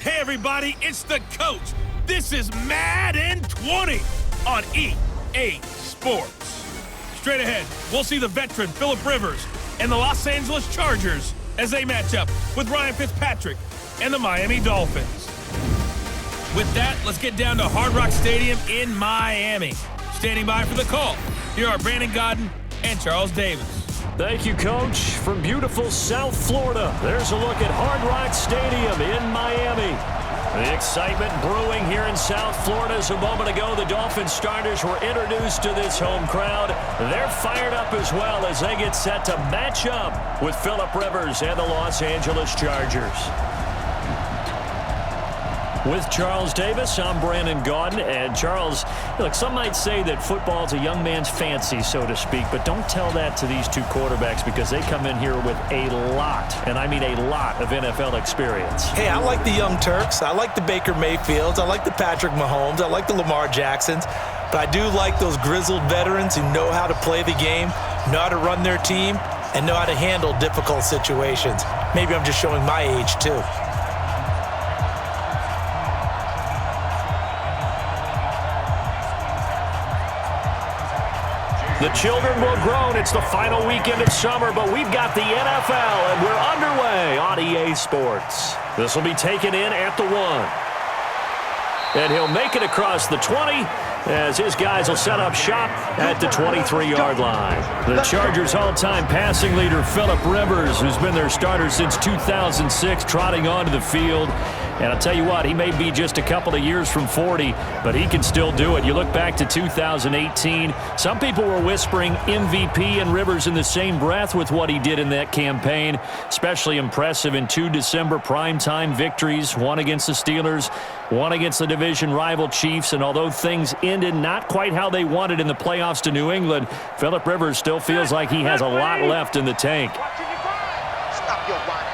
Hey everybody, it's the coach. This is Madden 20 on EA Sports. Straight ahead, we'll see the veteran Phillip Rivers and the Los Angeles Chargers as they match up with Ryan Fitzpatrick and the Miami Dolphins. With that, let's get down to Hard Rock Stadium in Miami. Standing by for the call, here are Brandon Godden and Charles Davis. Thank you, Coach. From beautiful South Florida, there's a look at Hard Rock Stadium in Miami. The excitement brewing here in South Florida as a moment ago. The Dolphins starters were introduced to this home crowd. They're fired up as well as they get set to match up with Phillip Rivers and the Los Angeles Chargers. With Charles Davis, I'm Brandon Godden. And Charles, look, some might say that football is a young man's fancy, so to speak, but don't tell that to these two quarterbacks because they come in here with a lot, and I mean a lot, of NFL experience. Hey, I like the young Turks. I like the Baker Mayfields. I like the Patrick Mahomes. I like the Lamar Jacksons. But I do like those grizzled veterans who know how to play the game, know how to run their team, and know how to handle difficult situations. Maybe I'm just showing my age, too. The children will grow. It's the final weekend of summer, but we've got the NFL, and we're underway on EA Sports. This will be taken in at the 1. And he'll make it across the 20 as his guys will set up shop at the 23-yard line. The Chargers' all-time passing leader, Phillip Rivers, who's been their starter since 2006, trotting onto the field. And I'll tell you what, he may be just a couple of years from 40, but he can still do it. You look back to 2018, some people were whispering MVP and Rivers in the same breath with what he did in that campaign. Especially impressive in 2 December primetime victories, one against the Steelers, one against the division rival Chiefs. And although things ended not quite how they wanted in the playoffs to New England, Phillip Rivers still feels like he has a lot left in the tank. Stop your whining.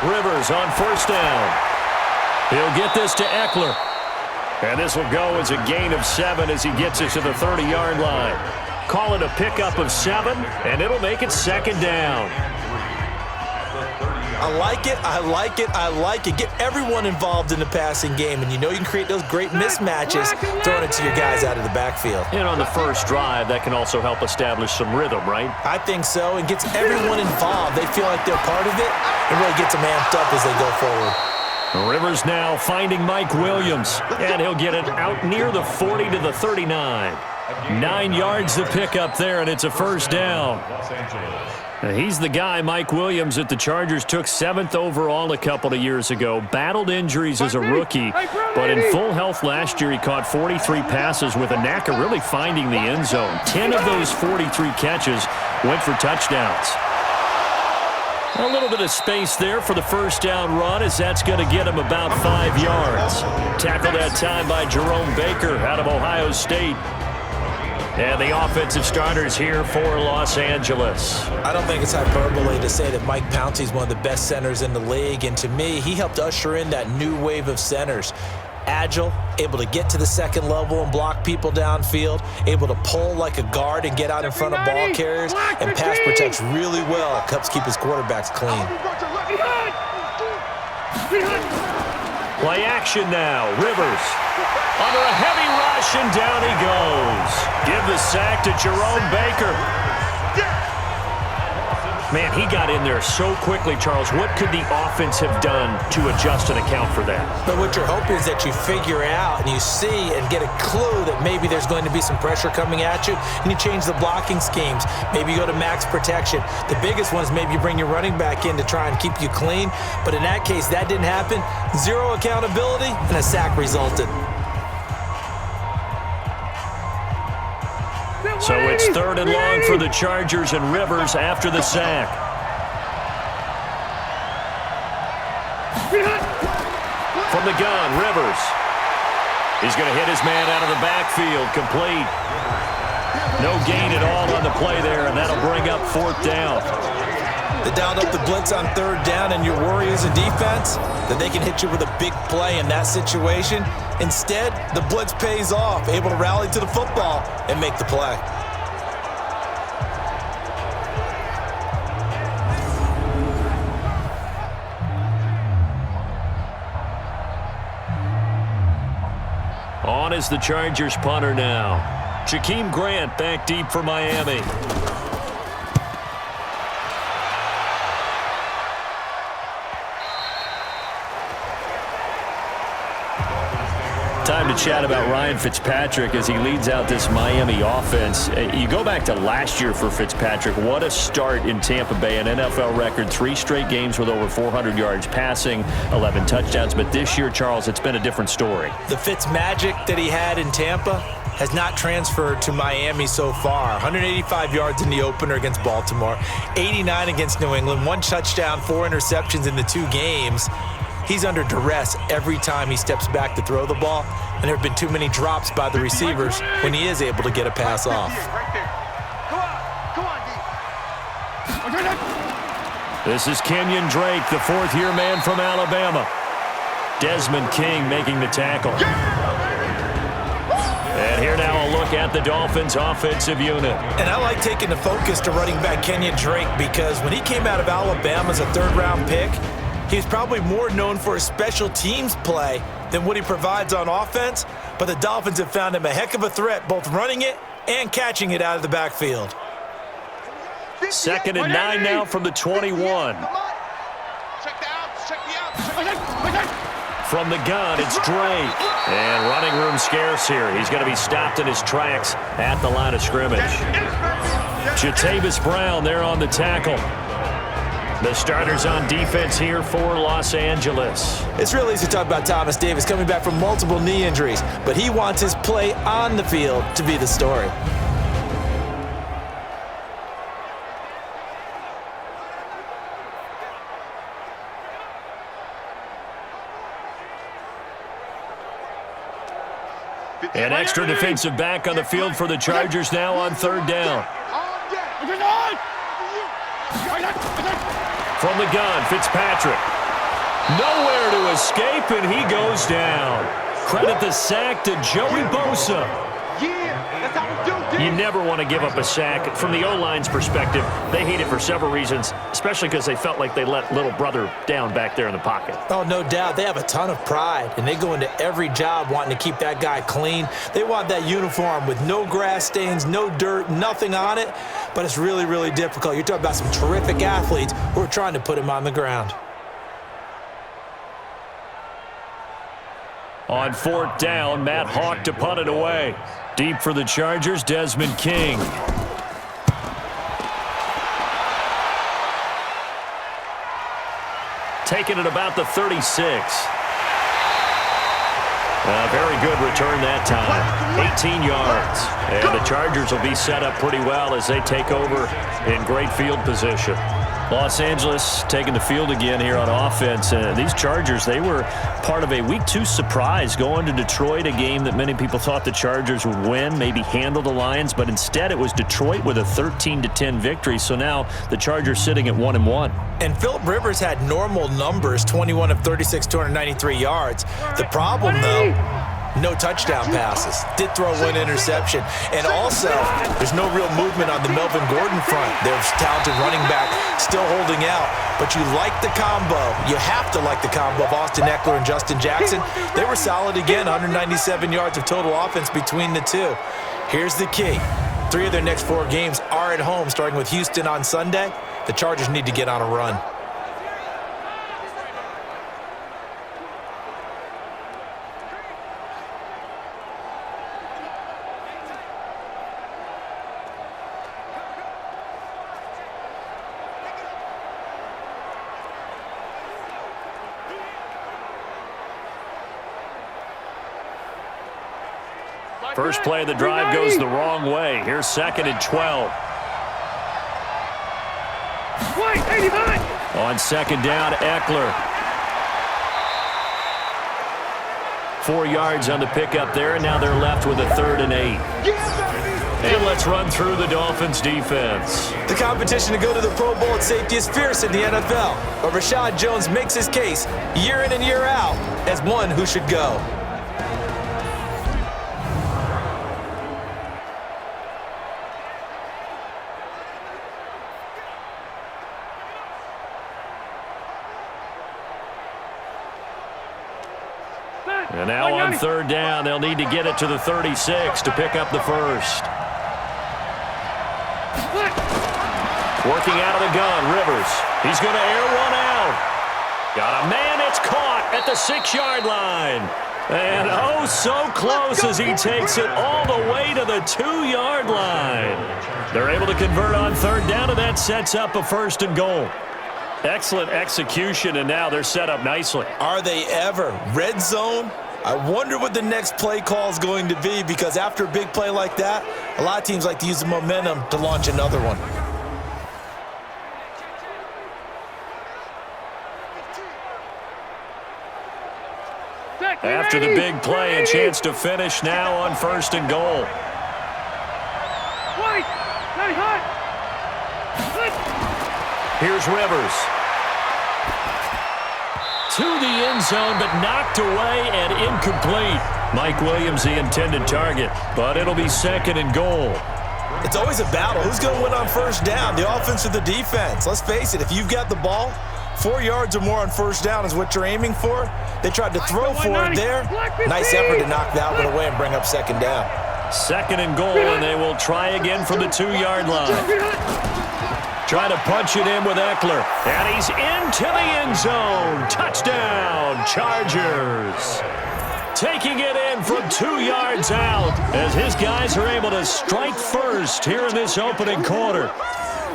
Rivers on first down. He'll get this to Eckler. And this will go as a gain of 7 as he gets it to the 30-yard line. Call it a pickup of 7, and it'll make it second down. I like it, I like it, I like it. Get everyone involved in the passing game, and you know you can create those great mismatches throwing it to your guys out of the backfield. And on the first drive, that can also help establish some rhythm, right? I think so. It gets everyone involved. They feel like they're part of it, and really gets them amped up as they go forward. Rivers now finding Mike Williams, and he'll get it out near the 40 to the 39. 9 yards to pick up there, and it's a first down. He's the guy, Mike Williams, that the Chargers took 7th overall a couple of years ago. Battled injuries as a rookie, but in full health last year, he caught 43 passes with a knack of really finding the end zone. 10 of those 43 catches went for touchdowns. A little bit of space there for the first down run as that's going to get him about 5 yards. Tackled that time by Jerome Baker out of Ohio State. And the offensive starters here for Los Angeles. I don't think it's hyperbole to say that Mike Pouncey is one of the best centers in the league. And to me, he helped usher in that new wave of centers. Agile, able to get to the second level and block people downfield, able to pull like a guard and get out in front of ball carriers, and pass protects really well. Helps keep his quarterbacks clean. Play action now. Rivers under a heavy rush, and down he goes. Give the sack to Jerome Baker. Man, he got in there so quickly, Charles. What could the offense have done to adjust and account for that? But what you're hoping is that you figure out and you see and get a clue that maybe there's going to be some pressure coming at you, and you change the blocking schemes. Maybe you go to max protection. The biggest one is maybe you bring your running back in to try and keep you clean. But in that case, that didn't happen. 0 accountability, and a sack resulted. So it's 3rd and long for the Chargers, and Rivers after the sack. From the gun, Rivers. He's going to hit his man out of the backfield, complete. No gain at all on the play there, and that'll bring up 4th down. They dialed up the blitz on 3rd down, and your worry as a defense that they can hit you with a big play in that situation. Instead, the blitz pays off, able to rally to the football and make the play. is the Chargers punter now. Jakeem Grant back deep for Miami. Time to chat about Ryan Fitzpatrick as he leads out this Miami offense. You go back to last year for Fitzpatrick. What a start in Tampa Bay. An NFL record, 3 straight games with over 400 yards passing, 11 touchdowns. But this year, Charles, it's been a different story. The Fitz magic that he had in Tampa has not transferred to Miami so far. 185 yards in the opener against Baltimore, 89 against New England, 1 touchdown, 4 interceptions in the 2 games. He's under duress every time he steps back to throw the ball, and there have been too many drops by the receivers when he is able to get a pass off. This is Kenyon Drake, the 4th-year man from Alabama. Desmond King making the tackle. And here now a look at the Dolphins' offensive unit. And I like taking the focus to running back Kenyon Drake because when he came out of Alabama as a 3rd-round pick, he's probably more known for his special teams play than what he provides on offense, but the Dolphins have found him a heck of a threat, both running it and catching it out of the backfield. 2nd and 9 now from the 21. From the gun, it's Drake. And running room scarce here. He's going to be stopped in his tracks at the line of scrimmage. Jatavis Brown there on the tackle. The starters on defense here for Los Angeles. It's real easy to talk about Thomas Davis coming back from multiple knee injuries, but he wants his play on the field to be the story. An extra defensive back on the field for the Chargers now on 3rd down. From the gun, Fitzpatrick. Nowhere to escape, and he goes down. Credit the sack to Joey Bosa. You never want to give up a sack. From the O-line's perspective, they hate it for several reasons, especially because they felt like they let little brother down back there in the pocket. Oh, no doubt. They have a ton of pride, and they go into every job wanting to keep that guy clean. They want that uniform with no grass stains, no dirt, nothing on it, but it's really, really difficult. You're talking about some terrific athletes who are trying to put him on the ground. On 4th down, Matt Hawk to punt it away. Deep for the Chargers, Desmond King. Taking it about the 36. A very good return that time. 18 yards. And the Chargers will be set up pretty well as they take over in great field position. Los Angeles taking the field again here on offense. These Chargers, they were part of a Week 2 surprise going to Detroit, a game that many people thought the Chargers would win, maybe handle the Lions, but instead it was Detroit with a 13-10 victory. So now the Chargers sitting at 1-1. And Phillip Rivers had normal numbers, 21 of 36, 293 yards. The problem, though, no touchdown passes. Did throw 1 interception. And also, there's no real movement on the Melvin Gordon front. There's talented running back still holding out. But you like the combo. You have to like the combo of Austin Eckler and Justin Jackson. They were solid again, 197 yards of total offense between the two. Here's the key. 3 of their next 4 games are at home, starting with Houston on Sunday. The Chargers need to get on a run. First play of the drive goes the wrong way. Here's 2nd and 12. On 2nd down, Eckler. 4 yards on the pickup there, and now they're left with a 3rd and 8. And let's run through the Dolphins defense. The competition to go to the Pro Bowl at safety is fierce in the NFL, but Rashad Jones makes his case year in and year out as one who should go. And now on third down, they'll need to get it to the 36 to pick up the first. Working out of the gun, Rivers. He's going to air one out. Got a man, it's caught at the 6-yard line. And oh, so close as he takes it all the way to the 2-yard line. They're able to convert on third down, and that sets up a first and goal. Excellent execution, and now they're set up nicely. Are they ever? Red zone? I wonder what the next play call is going to be, because after a big play like that, a lot of teams like to use the momentum to launch another one. After the big play, a chance to finish now on first and goal. Here's Rivers. To the end zone, but knocked away and incomplete. Mike Williams, the intended target, but it'll be second and goal. It's always a battle. Who's going to win on first down, the offense or the defense? Let's face it, if you've got the ball, 4 yards or more on first down is what you're aiming for. They tried to throw for it there. Nice effort to knock that one away and bring up second down. Second and goal, and they will try again from the 2-yard line. Trying to punch it in with Eckler. And he's into the end zone. Touchdown, Chargers. Taking it in from 2 yards out as his guys are able to strike first here in this opening quarter.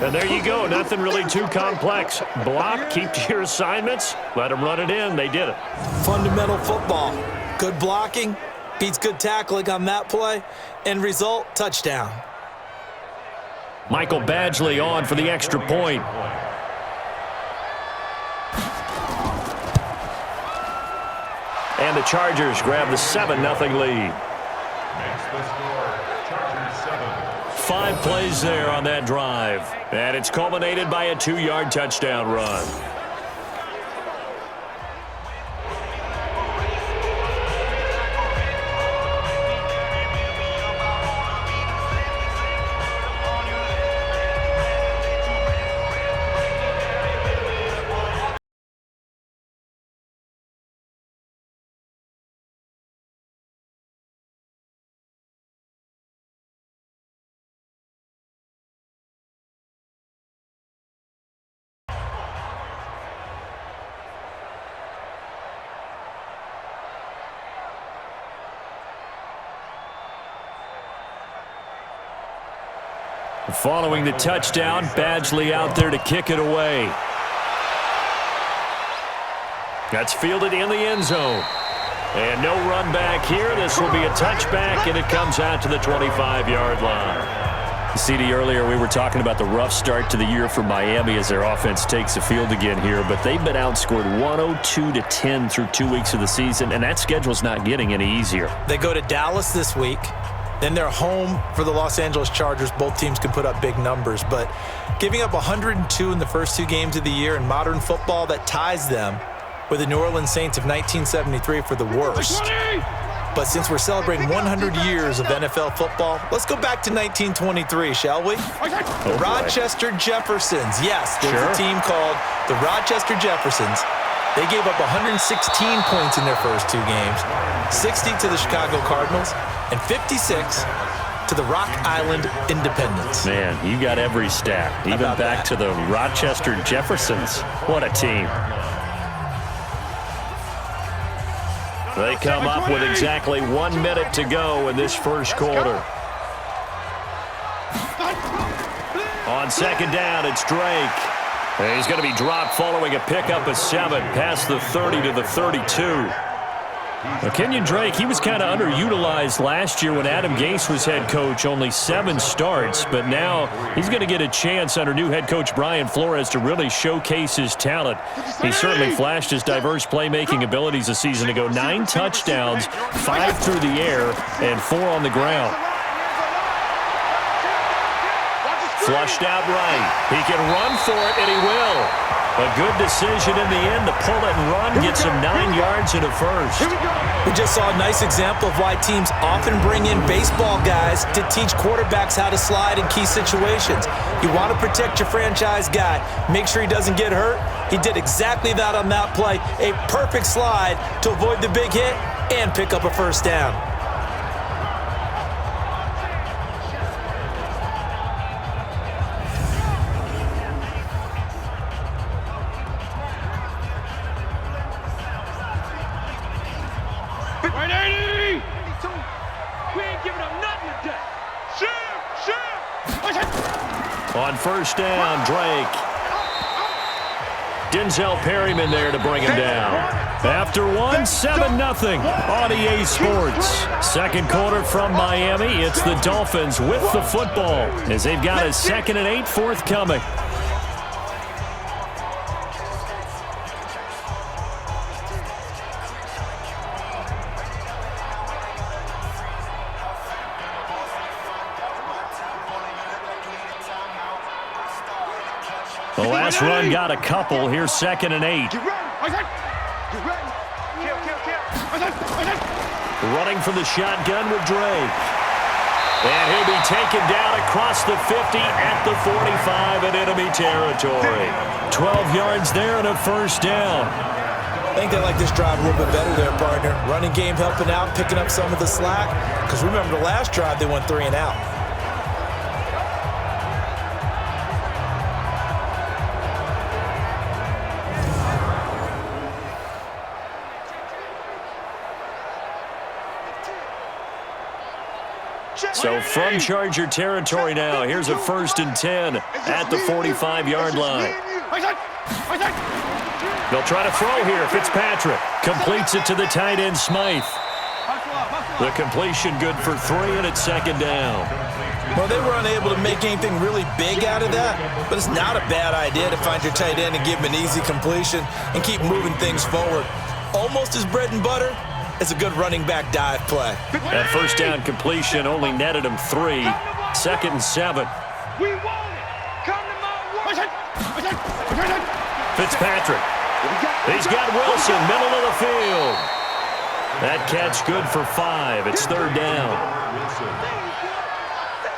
And there you go. Nothing really too complex. Block, keep to your assignments, let them run it in. They did it. Fundamental football. Good blocking beats good tackling on that play. End result, touchdown. Michael Badgley on for the extra point. And the Chargers grab the 7-0 lead. 5 plays there on that drive. And it's culminated by a 2-yard touchdown run. Following the touchdown, Badgley out there to kick it away. That's fielded in the end zone. And no run back here. This will be a touchback, and it comes out to the 25-yard line. CD, earlier we were talking about the rough start to the year for Miami as their offense takes the field again here, but they've been outscored 102-10 through 2 weeks of the season, and that schedule's not getting any easier. They go to Dallas this week. Then they're home for the Los Angeles Chargers. Both teams can put up big numbers, but giving up 102 in the first 2 games of the year in modern football, that ties them with the New Orleans Saints of 1973 for the worst. But since we're celebrating 100 years of NFL football, let's go back to 1923, shall we? The Rochester Jeffersons. Yes, there's a team called the Rochester Jeffersons. They gave up 116 points in their first 2 games, 60 to the Chicago Cardinals, and 56 to the Rock Island Independents. Man, you got every stat, even back to the Rochester Jeffersons. What a team. They come up with exactly 1 minute to go in this first quarter. On second down, it's Drake. And he's going to be dropped following a pickup of 7 past the 30 to the 32. Now, Kenyon Drake, he was kind of underutilized last year when Adam Gase was head coach, only 7 starts, but now he's going to get a chance under new head coach Brian Flores to really showcase his talent. He certainly flashed his diverse playmaking abilities a season ago. 9 touchdowns, 5 through the air, and 4 on the ground. Flushed out right. He can run for it, and he will. A good decision in the end to pull it and run, gets him 9 yards and a first. We just saw a nice example of why teams often bring in baseball guys to teach quarterbacks how to slide in key situations. You want to protect your franchise guy. Make sure he doesn't get hurt. He did exactly that on that play. A perfect slide to avoid the big hit and pick up a first down. Right, 80! We ain't giving up nothing today. On first down, Drake. Denzel Perryman there to bring him down. After one, 7-0 on EA Sports. Second quarter from Miami. It's the Dolphins with the football as they've got a 2nd and 8 forthcoming. The last run got a couple. Here's 2nd and 8. Running from the shotgun with Drake. And he'll be taken down across the 50 at the 45 in enemy territory. 12 yards there and a first down. I think they like this drive a little bit better there, partner. Running game helping out, picking up some of the slack. Because remember the last drive, they went 3 and out. So from Charger territory now, here's a 1st and 10 at the 45-yard line. They'll try to throw here. Fitzpatrick completes it to the tight end, Smythe. The completion good for 3, and it's 2nd down. Well, they were unable to make anything really big out of that, but it's not a bad idea to find your tight end and give him an easy completion and keep moving things forward. Almost his bread and butter. It's a good running back dive play. That first down completion only netted him 3. 2nd and 7. We want it. Come to my way. Fitzpatrick. He's got Wilson, middle of the field. That catch good for 5. It's 3rd down.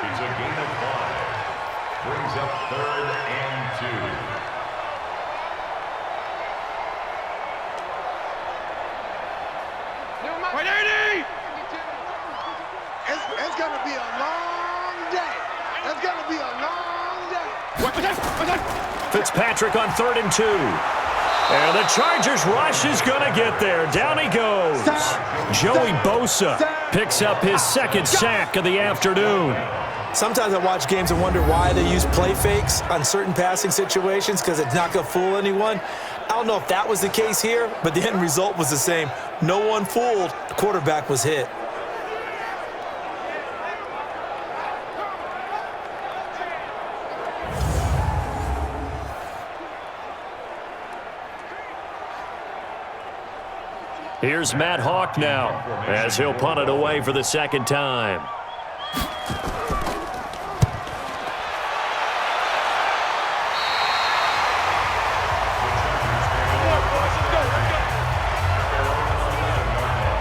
It's a gain of 5. Brings up 3rd and 2. Right, 80! It's going to be a long day. It's going to be a long day. Fitzpatrick on 3rd and 2. And the Chargers rush is going to get there. Down he goes. Joey Bosa picks up his 2nd sack of the afternoon. Sometimes I watch games and wonder why they use play fakes on certain passing situations because it's not going to fool anyone. I don't know if that was the case here, but the end result was the same. No one fooled. The quarterback was hit. Here's Matt Hawk now as he'll punt it away for the 2nd time.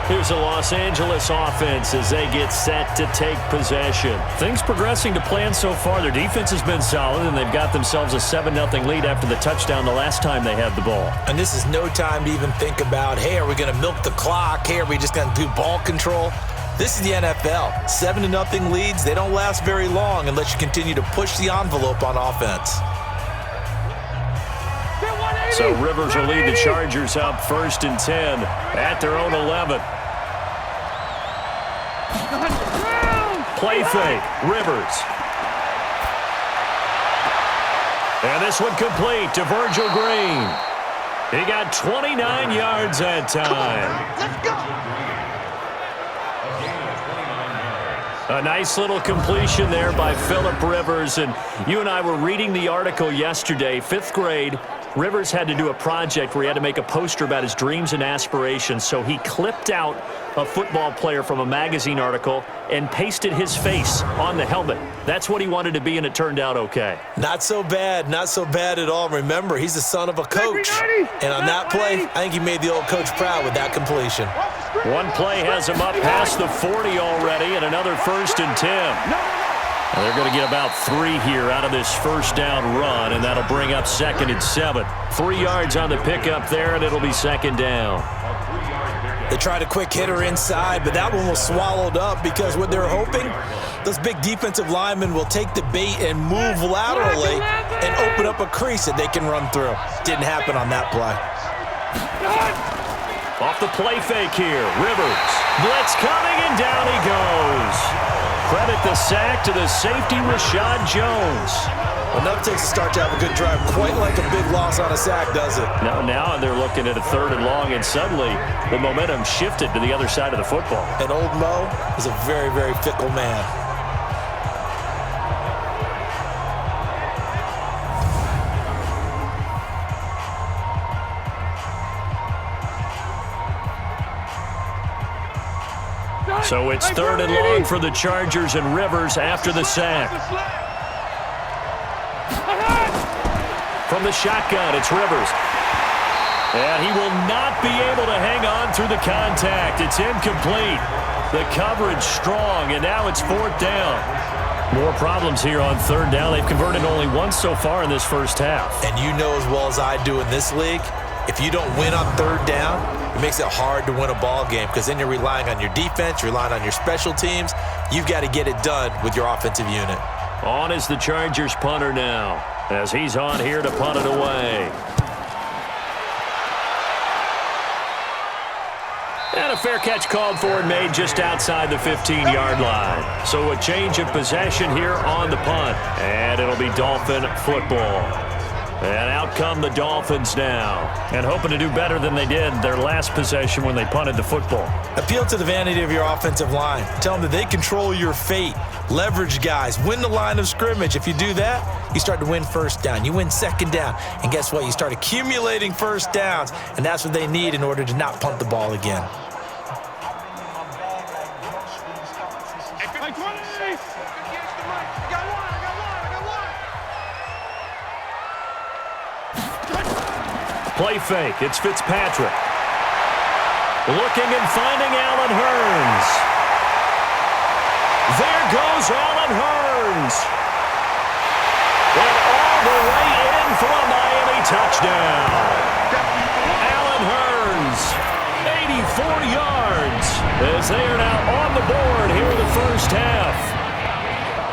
Here's the Los Angeles offense as they get set to take possession. Things progressing to plan so far. Their defense has been solid, and they've got themselves a 7-0 lead after the touchdown the last time they had the ball. And this is no time to even think about, hey, are we going to milk the clock? Hey, are we just going to do ball control? This is the NFL. 7-0 leads, they don't last very long unless you continue to push the envelope on offense. So Rivers will lead the Chargers up 1st and 10 at their own 11. Play fake, Rivers. And this one complete to Virgil Green. He got 29 yards that time. Let's go. A nice little completion there by Phillip Rivers. And you and I were reading the article yesterday, 5th grade. Rivers had to do a project where he had to make a poster about his dreams and aspirations, so he clipped out a football player from a magazine article and pasted his face on the helmet. That's what he wanted to be, and it turned out okay. Not so bad at all. Remember, he's the son of a coach. And on that play, I think he made the old coach proud with that completion. One play has him up past the 40 already, and another 1st and 10. And they're going to get about 3 here out of this first down run, and that'll bring up 2nd and 7. 3 yards on the pickup there, and it'll be 2nd down. They tried a quick hitter inside, but that one was swallowed up because what they're hoping, those big defensive linemen will take the bait and move laterally and open up a crease that they can run through. Didn't happen on that play. Off the play fake here, Rivers. Blitz coming, and down he goes. Credit the sack to the safety, Rashad Jones. Enough takes a start to have a good drive. Quite like a big loss on a sack, does it? Now they're looking at a 3rd and long, and suddenly the momentum shifted to the other side of the football. And old Mo is a very, very fickle man. So it's 3rd and long for the Chargers, and Rivers after the sack. From the shotgun, it's Rivers. And he will not be able to hang on through the contact. It's incomplete. The coverage strong, and now it's 4th down. More problems here on 3rd down. They've converted only once so far in this first half. And you know as well as I do in this league, if you don't win on 3rd down, it makes it hard to win a ball game because then you're relying on your defense, you're relying on your special teams. You've got to get it done with your offensive unit. On is the Chargers punter now, as he's on here to punt it away. And a fair catch called for and made just outside the 15-yard line. So a change of possession here on the punt, and it'll be Dolphin football. And out come the Dolphins now, and hoping to do better than they did their last possession when they punted the football. Appeal to the vanity of your offensive line. Tell them that they control your fate. Leverage guys. Win the line of scrimmage. If you do that, you start to win 1st down. You win 2nd down. And guess what? You start accumulating 1st downs, and that's what they need in order to not punt the ball again. Play fake. It's Fitzpatrick. Looking and finding Allen Hurns. There goes Allen Hurns. And all the way in for a Miami touchdown. Allen Hurns, 84 yards, as they are now on the board here in the first half.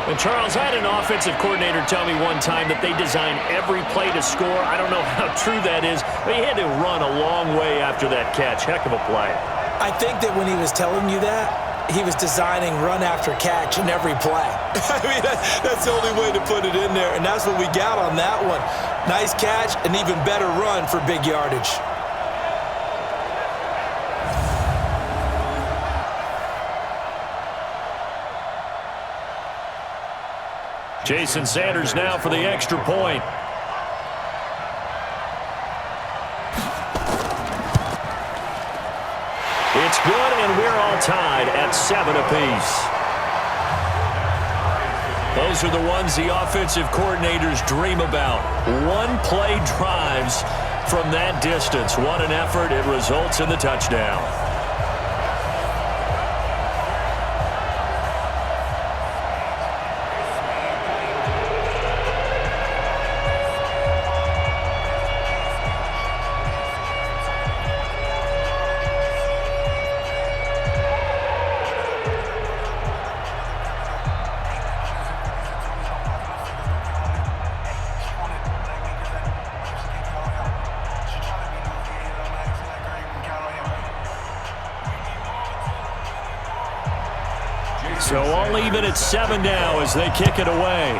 And Charles, I had an offensive coordinator tell me one time that they design every play to score. I don't know how true that is, but he had to run a long way after that catch. Heck of a play. I think that when he was telling you that, he was designing run after catch in every play. I mean, that's the only way to put it in there, and that's what we got on that one. Nice catch, an even better run for big yardage. Jason Sanders now for the extra point. It's good, and we're all tied at 7 apiece. Those are the ones the offensive coordinators dream about. One-play drives from that distance. What an effort. It results in the touchdown. So all even at 7 now as they kick it away.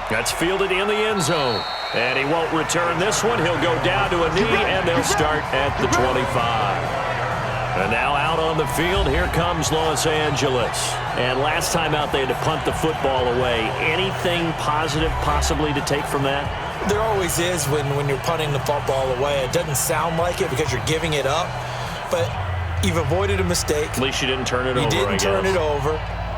That's fielded in the end zone. And he won't return this one. He'll go down to a knee, and they'll start at the 25. And now out on the field, here comes Los Angeles. And last time out, they had to punt the football away. Anything positive possibly to take from that? There always is when you're punting the football away. It doesn't sound like it because you're giving it up, but you've avoided a mistake. At least you didn't turn it over, You didn't turn it over,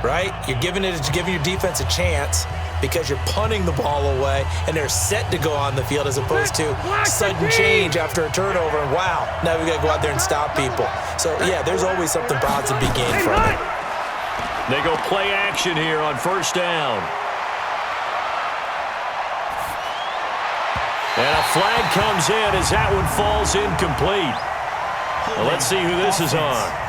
right? You're giving your defense a chance because you're punting the ball away, and they're set to go on the field as opposed to sudden change after a turnover. And wow, now we got to go out there and stop people. So, yeah, there's always something positive to be gained from it. They go play action here on 1st down. And a flag comes in as that one falls incomplete. Well, let's see who this is on.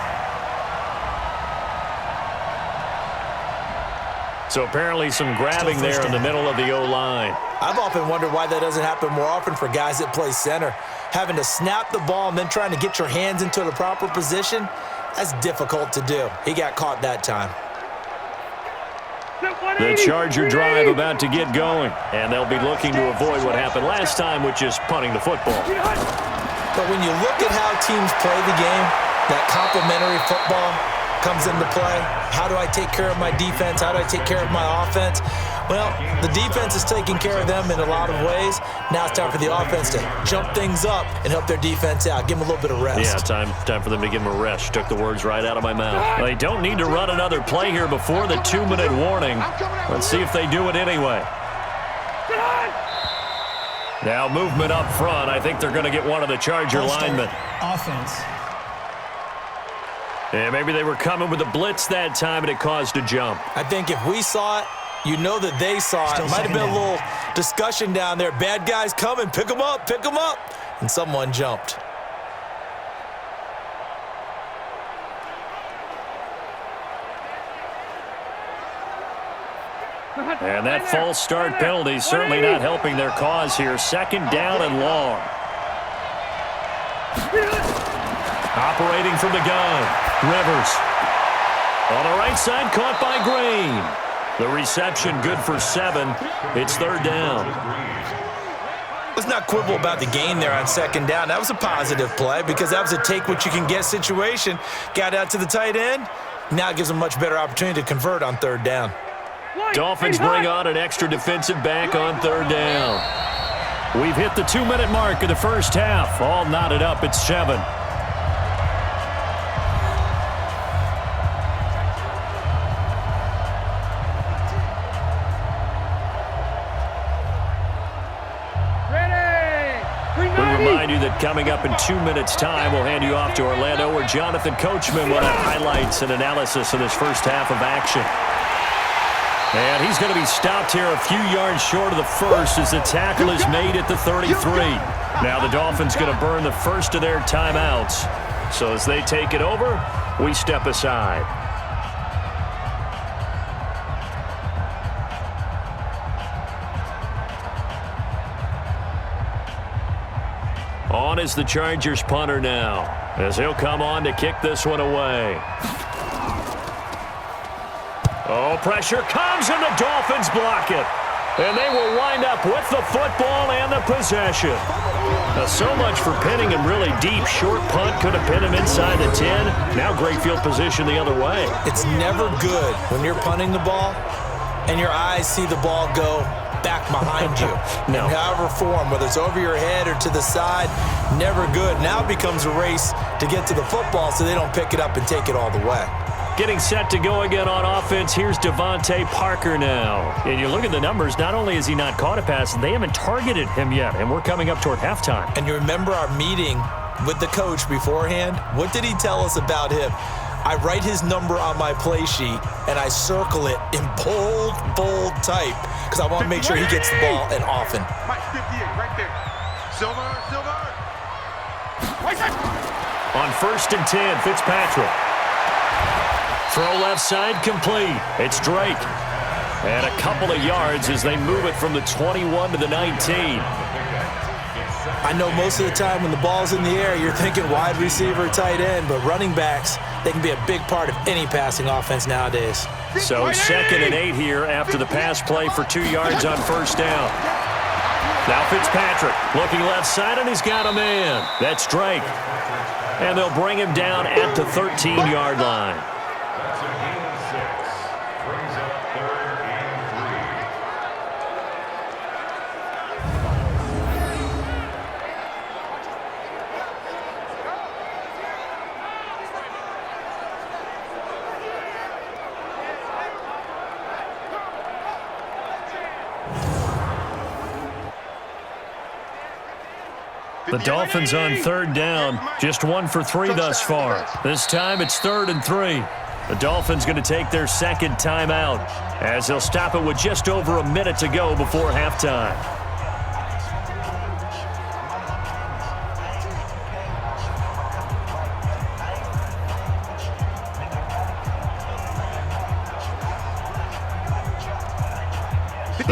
So apparently some grabbing there in the middle of the O-line. I've often wondered why that doesn't happen more often for guys that play center. Having to snap the ball and then trying to get your hands into the proper position, that's difficult to do. He got caught that time. The Charger drive about to get going, and they'll be looking to avoid what happened last time, which is punting the football. But when you look at how teams play the game, that complementary football comes into play. How do I take care of my defense? How do I take care of my offense? Well, the defense is taking care of them in a lot of ways. Now it's time for the offense to jump things up and help their defense out. Give them a little bit of rest. Yeah, time for them to give them a rest. Took the words right out of my mouth. They don't need to run another play here before the 2-minute warning. Let's see if they do it anyway. Now movement up front. I think they're going to get one of the Charger linemen. Offense. Yeah, maybe they were coming with a blitz that time and it caused a jump. I think if we saw it, you know that they saw it. Might have been a little discussion down there. Bad guys coming. Pick them up. Pick them up. And someone jumped. And that false start penalty certainly not helping their cause here. 2nd down and long. Operating from the gun, Rivers. On the right side, caught by Green. The reception good for 7. It's 3rd down. Let's not quibble about the gain there on 2nd down. That was a positive play because that was a take-what-you-can-get situation. Got out to the tight end. Now it gives them a much better opportunity to convert on 3rd down. Dolphins bring on an extra defensive back on 3rd down. We've hit the 2-minute mark of the first half. All knotted up at 7. Remind you that coming up in 2 minutes' time, we'll hand you off to Orlando, where Jonathan Coachman will have highlights and analysis of this first half of action. And he's going to be stopped here a few yards short of the first as the tackle is made at the 33. Now the Dolphins going to burn the first of their timeouts. So as they take it over, we step aside. On is the Chargers punter now, as he'll come on to kick this one away. Oh, pressure comes, and the Dolphins block it. And they will wind up with the football and the possession. Now, so much for pinning him really deep. Short punt could have pinned him inside the 10. Now great field position the other way. It's never good when you're punting the ball and your eyes see the ball go back behind you. No. In however form, whether it's over your head or to the side, never good. Now it becomes a race to get to the football so they don't pick it up and take it all the way. Getting set to go again on offense, here's Devontae Parker now. And you look at the numbers, not only has he not caught a pass, they haven't targeted him yet, and we're coming up toward halftime. And you remember our meeting with the coach beforehand? What did he tell us about him? I write his number on my play sheet, and I circle it in bold type because I want to make sure he gets the ball and often. Mike 58, right there. Silver. On 1st and 10, Fitzpatrick. Throw left side complete. It's Drake. And a couple of yards as they move it from the 21 to the 19. I know most of the time when the ball's in the air, you're thinking wide receiver, tight end, but running backs, they can be a big part of any passing offense nowadays. So 2nd and 8 here after the pass play for 2 yards on 1st down. Now Fitzpatrick looking left side, and he's got a man. That's Drake. And they'll bring him down at the 13-yard line. That's a gain of 6. Brings up 3rd and 3. The Dolphins on 3rd down, just 1 for 3 thus far. This time it's 3rd and 3. The Dolphins going to take their 2nd timeout as they'll stop it with just over a minute to go before halftime.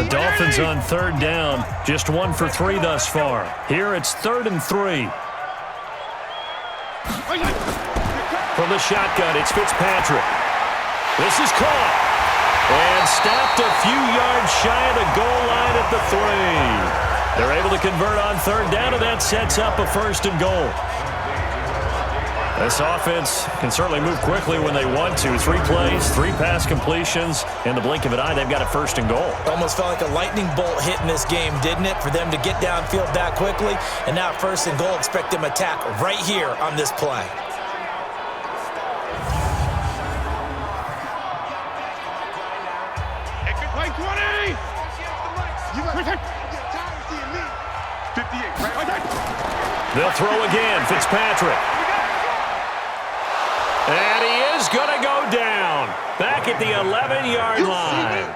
The Dolphins on third down, just 1 for 3 thus far. Here it's 3rd and 3. From the shotgun, it's Fitzpatrick. This is caught. And stopped a few yards shy of the goal line at the 3. They're able to convert on third down, and that sets up a 1st and goal. This offense can certainly move quickly when they want to. 3 plays, 3 pass completions. In the blink of an eye, they've got a 1st and goal. Almost felt like a lightning bolt hit in this game, didn't it? For them to get downfield that quickly. And now 1st and goal, expect them to attack right here on this play. They'll throw again. Fitzpatrick. And he is going to go down. Back at the 11-yard line.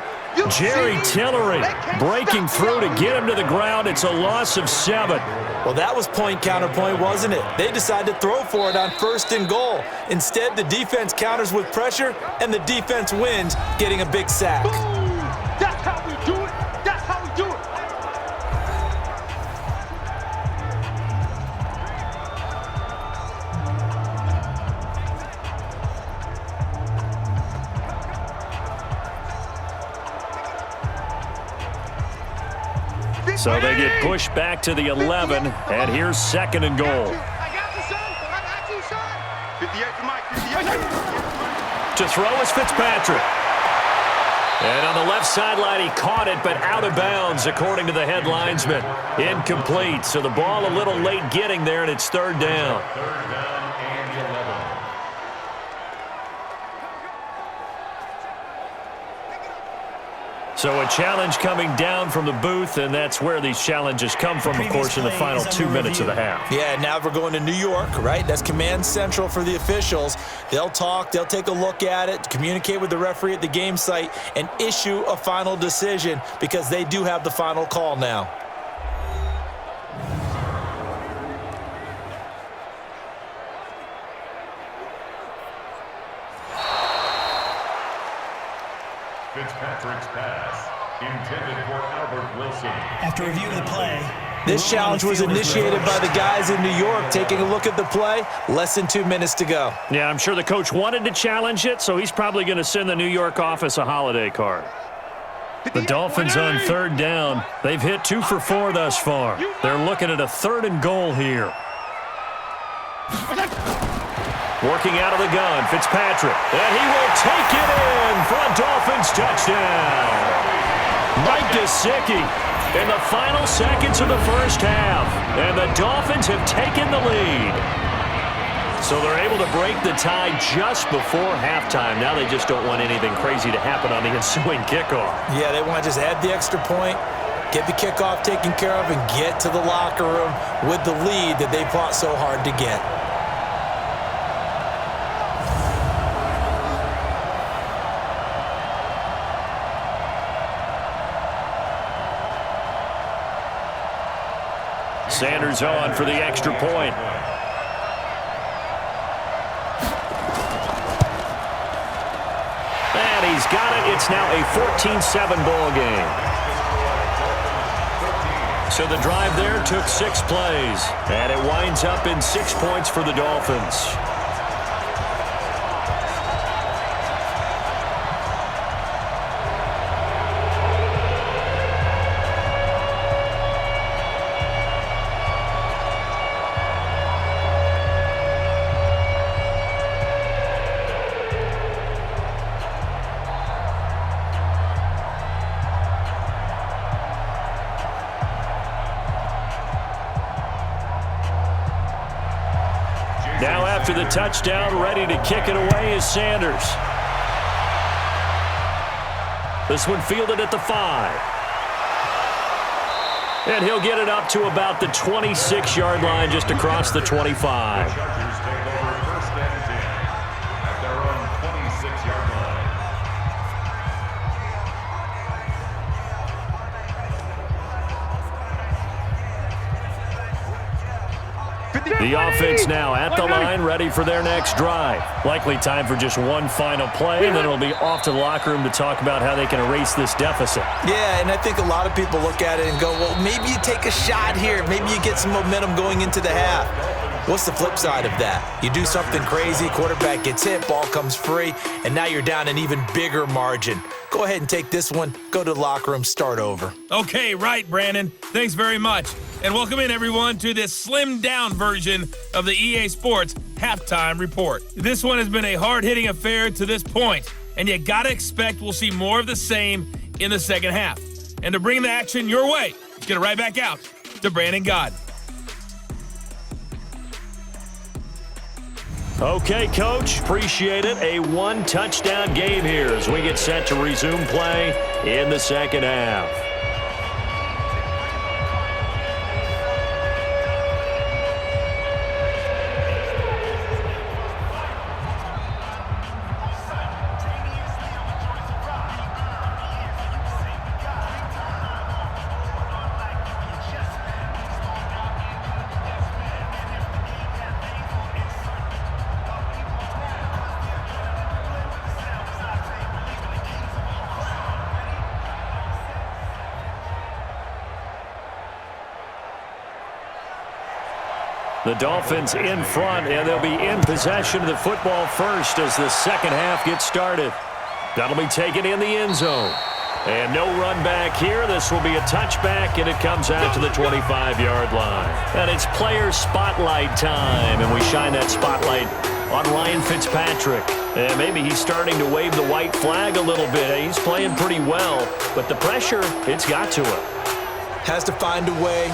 Jerry Tillery breaking through to get him to the ground. It's a loss of 7. Well, that was point counterpoint, wasn't it? They decided to throw for it on 1st and goal. Instead, the defense counters with pressure, and the defense wins, getting a big sack. That's how we do it. That's how we do it. So they get pushed back to the 11, and here's 2nd and goal. I got you, son. I got you, son. 58 to Mike. 58. To throw is Fitzpatrick. And on the left sideline, he caught it, but out of bounds, according to the head linesman. Incomplete, so the ball a little late getting there, and it's 3rd down. 3rd down and 11. So a challenge coming down from the booth, and that's where these challenges come from, of course, in the final 2 minutes of the half. Yeah, now we're going to New York, right? That's command central for the officials. They'll talk, they'll take a look at it, communicate with the referee at the game site, and issue a final decision because they do have the final call now. Fitzpatrick's pass intended for Albert Wilson. After review of the play, This challenge was initiated by the guys in New York. Taking a look at the play, less than 2 minutes to go. Yeah, I'm sure the coach wanted to challenge it, so he's probably going to send the New York office a holiday card. The Dolphins on 3rd down. They've hit 2 for 4 thus far. They're looking at a 3rd and goal here. Working out of the gun, Fitzpatrick. And he will take it in for a Dolphins touchdown. Mike Gesicki in the final seconds of the first half. And the Dolphins have taken the lead. So they're able to break the tie just before halftime. Now they just don't want anything crazy to happen on the ensuing kickoff. Yeah, they want to just add the extra point, get the kickoff taken care of, and get to the locker room with the lead that they fought so hard to get. Sanders on for the extra point. And he's got it. It's now a 14-7 ball game. So the drive there took 6 plays. And it winds up in 6 points for the Dolphins. Now after the touchdown, ready to kick it away is Sanders. This one fielded at the 5. And he'll get it up to about the 26-yard line, just across the 25. Chargers take over 1st and 10 at their own 26-yard line. The offense now at the line, ready for their next drive. Likely time for just one final play, and then it'll be off to the locker room to talk about how they can erase this deficit. Yeah, and I think a lot of people look at it and go, well, maybe you take a shot here. Maybe you get some momentum going into the half. What's the flip side of that? You do something crazy, quarterback gets hit, ball comes free, and now you're down an even bigger margin. Go ahead and take this one, go to the locker room, start over. Okay, right, Brandon. Thanks very much. And welcome in, everyone, to this slimmed-down version of the EA Sports Halftime Report. This one has been a hard-hitting affair to this point, and you gotta expect we'll see more of the same in the second half. And to bring the action your way, let's get it right back out to Brandon Gaudin. Okay, Coach, appreciate it. A one-touchdown game here as we get set to resume play in the second half. The Dolphins in front, and they'll be in possession of the football first as the second half gets started. That'll be taken in the end zone. And no run back here. This will be a touchback, and it comes out to the 25-yard line. And it's player spotlight time, and we shine that spotlight on Ryan Fitzpatrick. And maybe he's starting to wave the white flag a little bit. He's playing pretty well, but the pressure, it's got to him. Has to find a way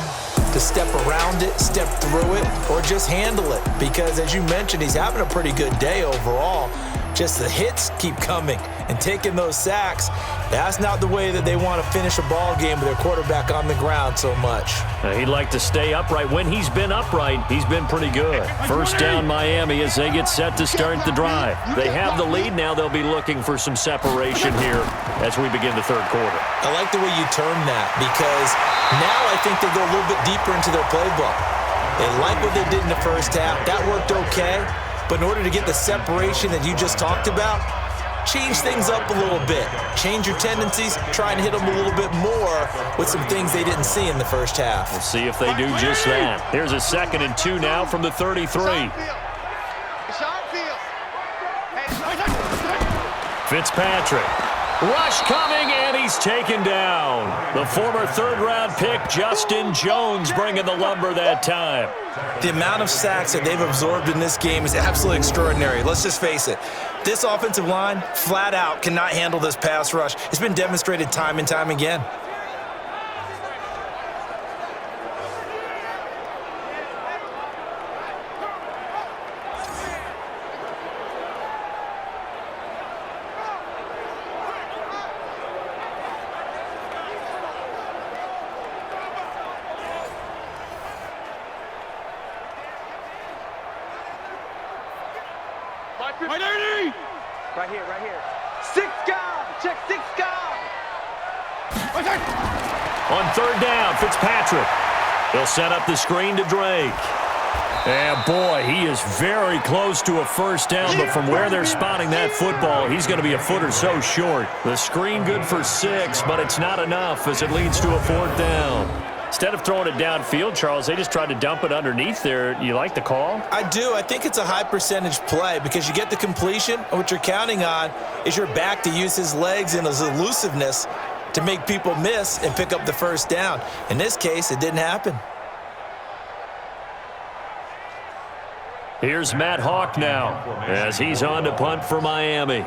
to step around it, step through it, or just handle it. Because as you mentioned, he's having a pretty good day overall. Just the hits keep coming and taking those sacks. That's not the way that they want to finish a ball game with their quarterback on the ground so much. He'd like to stay upright. When he's been upright, he's been pretty good. First down, Miami, as they get set to start the drive. They have the lead now. They'll be looking for some separation here as we begin the third quarter. I like the way you term that, because now I think they go a little bit deeper into their playbook. They like what they did in the first half. That worked okay. But in order to get the separation that you just talked about, change things up a little bit. Change your tendencies, try and hit them a little bit more with some things they didn't see in the first half. We'll see if they do just that. Here's a 2nd and 2 now from the 33. Fitzpatrick. Rush coming, and he's taken down. The former third-round pick, Justin Jones, bringing the lumber that time. The amount of sacks that they've absorbed in this game is absolutely extraordinary. Let's just face it. This offensive line, flat out, cannot handle this pass rush. It's been demonstrated time and time again. Right here. 6 guard. Check 6 guard. On third down, Fitzpatrick. He'll set up the screen to Drake. And boy, he is very close to a first down, but from where they're spotting that football, he's going to be a foot or so short. The screen good for 6, but it's not enough as it leads to a 4th down. Instead of throwing it downfield, Charles, they just tried to dump it underneath there. You like the call? I do. I think it's a high percentage play because you get the completion, and what you're counting on is your back to use his legs and his elusiveness to make people miss and pick up the first down. In this case, it didn't happen. Here's Matt Hawk now as he's on to punt for Miami.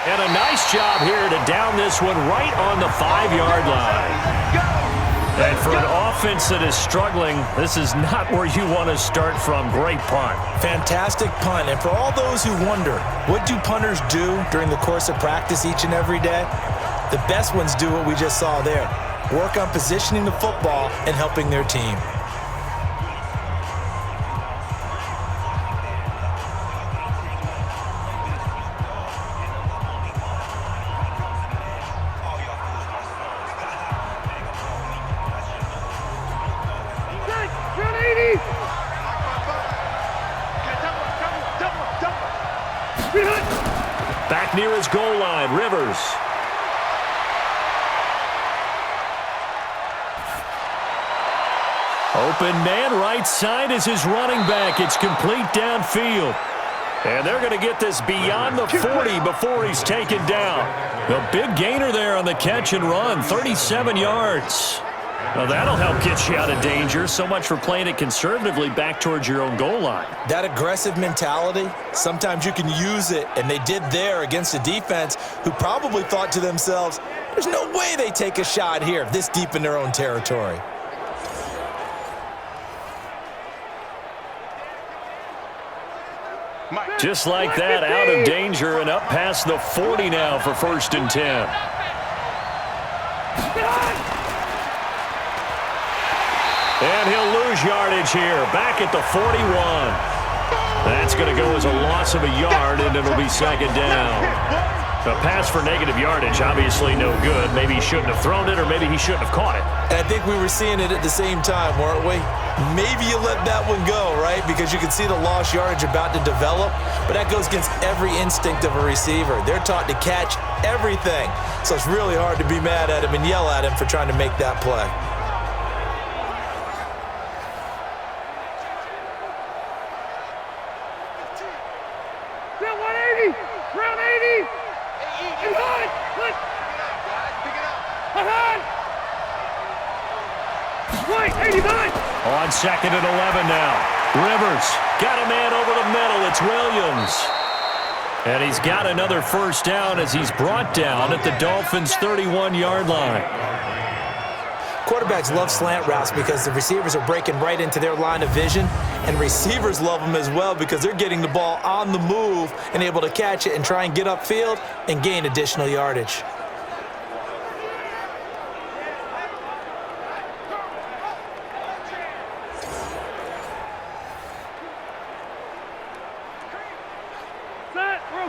And a nice job here to down this one right on the 5-yard line. And for an offense that is struggling, this is not where you want to start from. Great punt. Fantastic punt. And for all those who wonder, what do punters do during the course of practice each and every day? The best ones do what we just saw there. Work on positioning the football and helping their team. Back near his goal line, Rivers. Open man right side is his running back. It's complete downfield. And they're going to get this beyond the 40 before he's taken down. A big gainer there on the catch and run, 37 yards. Well, that'll help get you out of danger. So much for playing it conservatively back towards your own goal line. That aggressive mentality, sometimes you can use it, and they did there against a defense who probably thought to themselves, there's no way they take a shot here this deep in their own territory. Just like that, out of danger and up past the 40 now for 1st and 10. And he'll lose yardage here, back at the 41. That's going to go as a loss of a yard, and it'll be 2nd down. A pass for negative yardage, obviously no good. Maybe he shouldn't have thrown it, or maybe he shouldn't have caught it. And I think we were seeing it at the same time, weren't we? Maybe you let that one go, right? Because you can see the lost yardage about to develop, but that goes against every instinct of a receiver. They're taught to catch everything. So it's really hard to be mad at him and yell at him for trying to make that play. On 2nd and 11 now. Rivers got a man over the middle. It's Williams. And he's got another 1st down as he's brought down at the Dolphins' 31-yard line. Quarterbacks love slant routes because the receivers are breaking right into their line of vision, and receivers love them as well because they're getting the ball on the move and able to catch it and try and get upfield and gain additional yardage.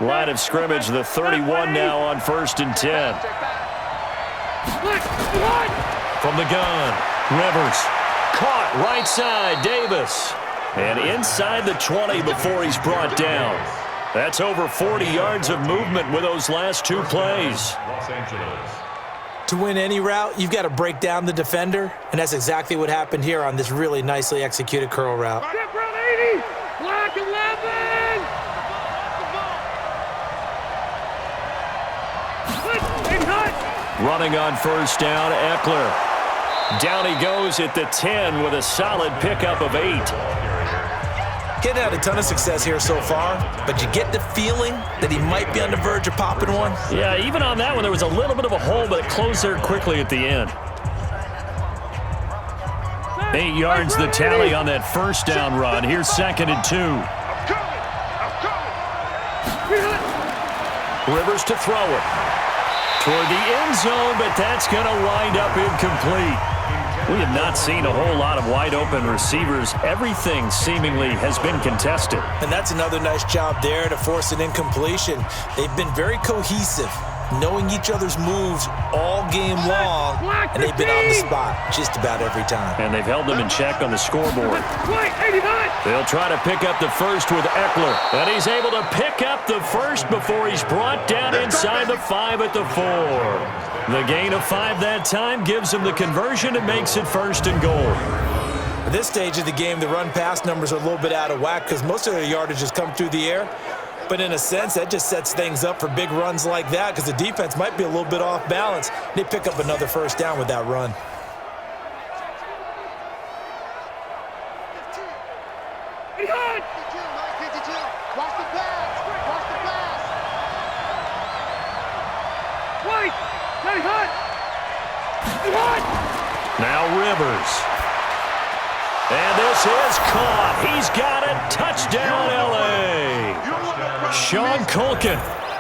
Line of scrimmage, the 31 now on 1st and 10. From the gun, Rivers. Caught right side, Davis. And inside the 20 before he's brought down. That's over 40 yards of movement with those last 2 plays. To win any route, you've got to break down the defender, and that's exactly what happened here on this really nicely executed curl route. Block 11! Running on 1st down, Eckler. Down he goes at the 10 with a solid pickup of 8. Getting had a ton of success here so far, but you get the feeling that he might be on the verge of popping one. Yeah, even on that one, there was a little bit of a hole, but it closed there quickly at the end. 8 yards the tally on that 1st down run. Here's 2nd and 2. Rivers to throw it. Toward the end zone, but that's going to wind up incomplete. We have not seen a whole lot of wide-open receivers. Everything seemingly has been contested. And that's another nice job there to force an incompletion. They've been very cohesive, knowing each other's moves all game long, and they've been on the spot just about every time. And they've held them in check on the scoreboard. They'll try to pick up the 1st with Eckler, and he's able to pick up the 1st before he's brought down inside the 5 at the 4. The gain of 5 that time gives him the conversion and makes it 1st and goal. At this stage of the game, the run-pass numbers are a little bit out of whack because most of their yardage has come through the air. But in a sense, that just sets things up for big runs like that because the defense might be a little bit off balance. They pick up another 1st down with that run. Watch the pass! Watch the pass! Wait! Hey, hut! Now Rivers. And this is caught. He's got it. Touchdown, L.A. Sean Culkin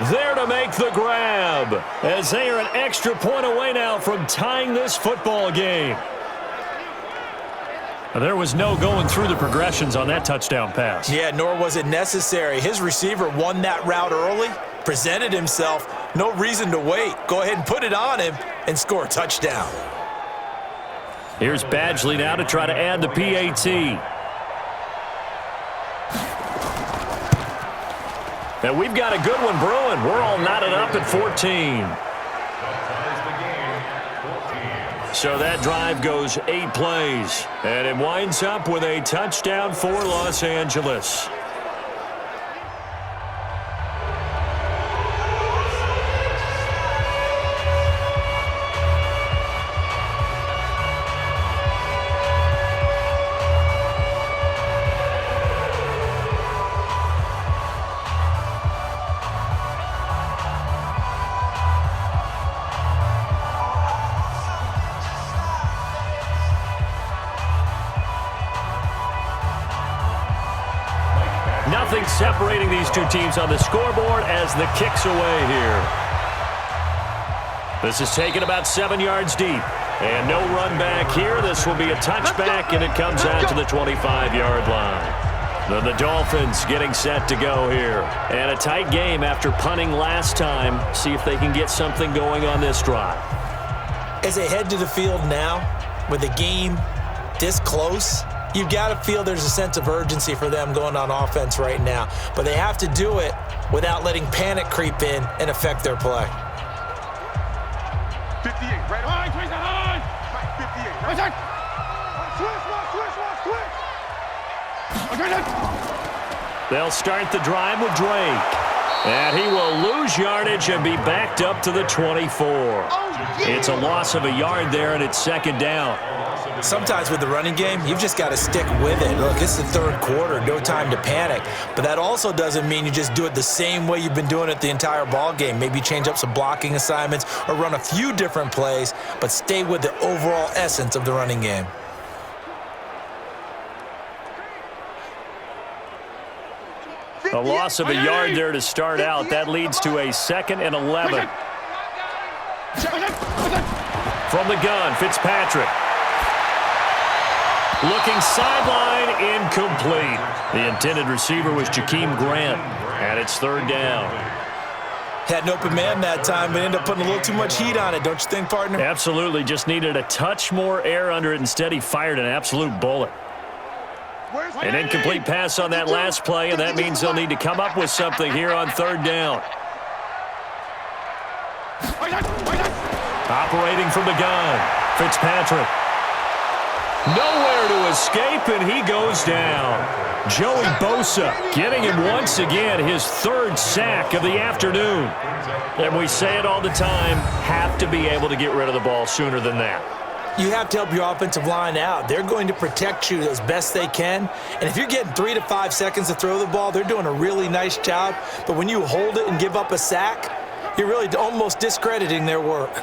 there to make the grab as they are an extra point away now from tying this football game. There was no going through the progressions on that touchdown pass. Yeah, nor was it necessary. His receiver won that route early, presented himself. No reason to wait. Go ahead and put it on him and score a touchdown. Here's Badgley now to try to add the PAT. And we've got a good one brewing. We're all knotted up at 14. So that drive goes 8 plays, and it winds up with a touchdown for Los Angeles. Nothing separating these two teams on the scoreboard as the kick's away here. This is taken about 7 yards deep. And no run back here. This will be a touchback, and it comes out to the 25-yard line. Then the Dolphins getting set to go here. And a tight game after punting last time. See if they can get something going on this drive. As they head to the field now, with the game this close, you've got to feel there's a sense of urgency for them going on offense right now. But they have to do it without letting panic creep in and affect their play. 58, right on. Switch that on. 58, right on. Switch. They'll start the drive with Drake. And he will lose yardage and be backed up to the 24. It's a loss of a yard there, and it's second down. Sometimes with the running game, you've just got to stick with it. Look, it's the third quarter, no time to panic. But that also doesn't mean you just do it the same way you've been doing it the entire ball game. Maybe change up some blocking assignments or run a few different plays, but stay with the overall essence of the running game. A loss of a yard there to start out. That leads to a 2nd and 11. From the gun, Fitzpatrick. Looking sideline, incomplete. The intended receiver was Jakeem Grant, and it's third down. Had an open man that time, but ended up putting a little too much heat on it, don't you think, partner? Absolutely. Just needed a touch more air under it. Instead, he fired an absolute bullet. An incomplete pass on that last play, and that means they'll need to come up with something here on third down. Operating from the gun, Fitzpatrick. Nowhere to escape, and he goes down. Joey Bosa getting him once again, his third sack of the afternoon. And we say it all the time, have to be able to get rid of the ball sooner than that. You have to help your offensive line out. They're going to protect you as best they can. And if you're getting 3 to 5 seconds to throw the ball, they're doing a really nice job. But when you hold it and give up a sack, you're really almost discrediting their work.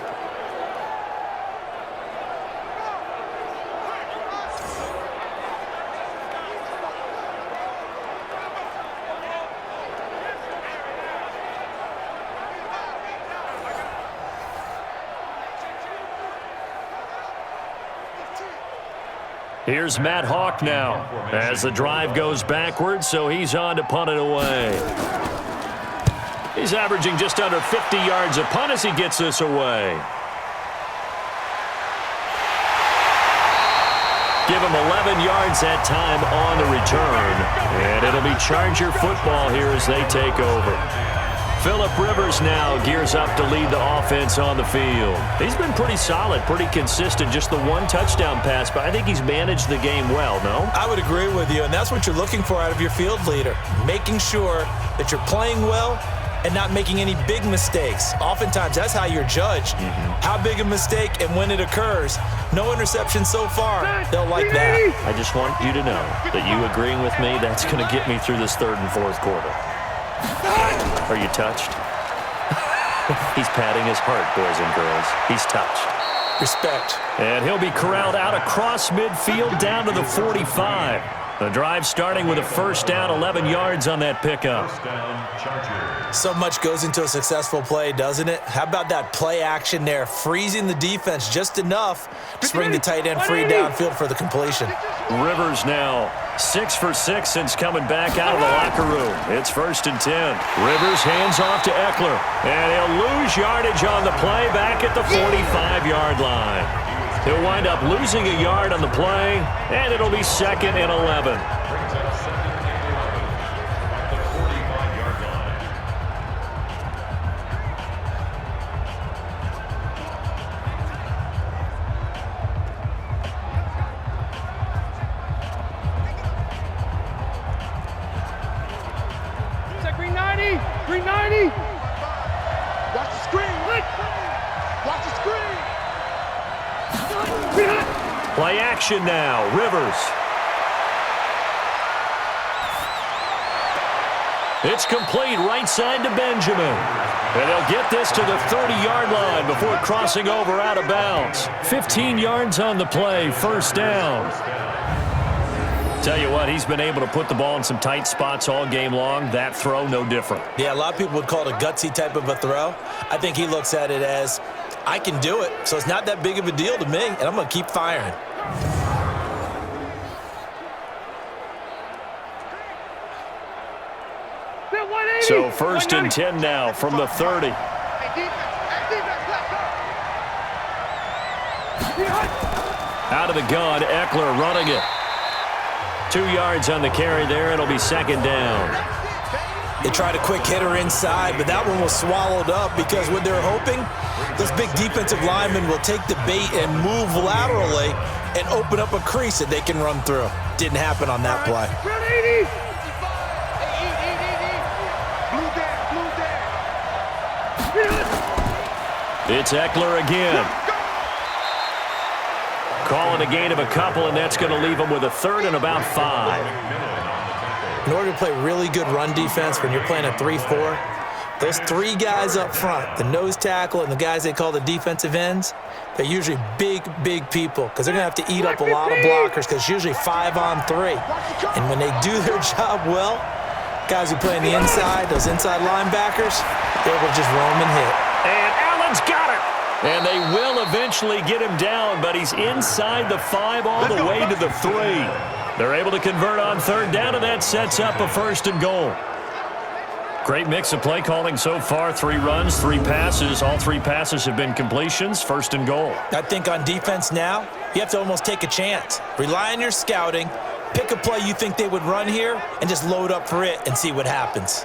Here's Matt Hawk now as the drive goes backwards, so he's on to punt it away. He's averaging just under 50 yards a punt as he gets this away. Give him 11 yards that time on the return, and it'll be Charger football here as they take over. Phillip Rivers now gears up to lead the offense on the field. He's been pretty solid, pretty consistent, just the one touchdown pass, but I think he's managed the game well, no? I would agree with you, and that's what you're looking for out of your field leader, making sure that you're playing well and not making any big mistakes. Oftentimes, that's how you're judged. How big a mistake and when it occurs. No interception so far. They'll like that. I just want you to know that you agreeing with me, that's going to get me through this third and fourth quarter. Are you touched? He's patting his heart, boys and girls. He's touched. Respect. And he'll be corralled out across midfield down to the 45. The drive starting with a first down, 11 yards on that pickup. So much goes into a successful play, doesn't it? How about that play action there, freezing the defense just enough to bring the tight end free downfield for the completion. Rivers now 6 for 6 since coming back out of the locker room. It's 1st and 10. Rivers hands off to Eckler, and he'll lose yardage on the play back at the 45-yard line. He'll wind up losing a yard on the play, and it'll be 2nd and 11. 180. Watch the screen. Watch the screen. Play action now. Rivers. It's complete right side to Benjamin. And they'll get this to the 30-yard line before crossing over out of bounds. 15 yards on the play, first down. Tell you what, he's been able to put the ball in some tight spots all game long. That throw, no different. Yeah, a lot of people would call it a gutsy type of a throw. I think he looks at it as, I can do it, so it's not that big of a deal to me, and I'm going to keep firing. So first and 10 now from the 30. Out of the gun, Eckler running it. 2 yards on the carry there. It'll be second down. They tried a quick hitter inside, but that one was swallowed up because what they're hoping, those big defensive linemen will take the bait and move laterally and open up a crease that they can run through. Didn't happen on that play. It's Eckler again. Calling a gain of a couple, and that's going to leave him with a third and about 5. In order to play really good run defense when you're playing a 3-4, those 3 guys up front, the nose tackle and the guys they call the defensive ends, they're usually big, big people because they're going to have to eat up a lot of blockers because it's usually 5 on 3. And when they do their job well, guys who play on the inside, those inside linebackers, they will just roam and hit. And Allen's got it. And they will eventually get him down, but he's inside the 5 all the way to the 3. They're able to convert on third down, and that sets up a first and goal. Great mix of play calling so far. 3 runs, 3 passes. All 3 passes have been completions. First and goal. I think on defense now, you have to almost take a chance. Rely on your scouting. Pick a play you think they would run here, and just load up for it and see what happens.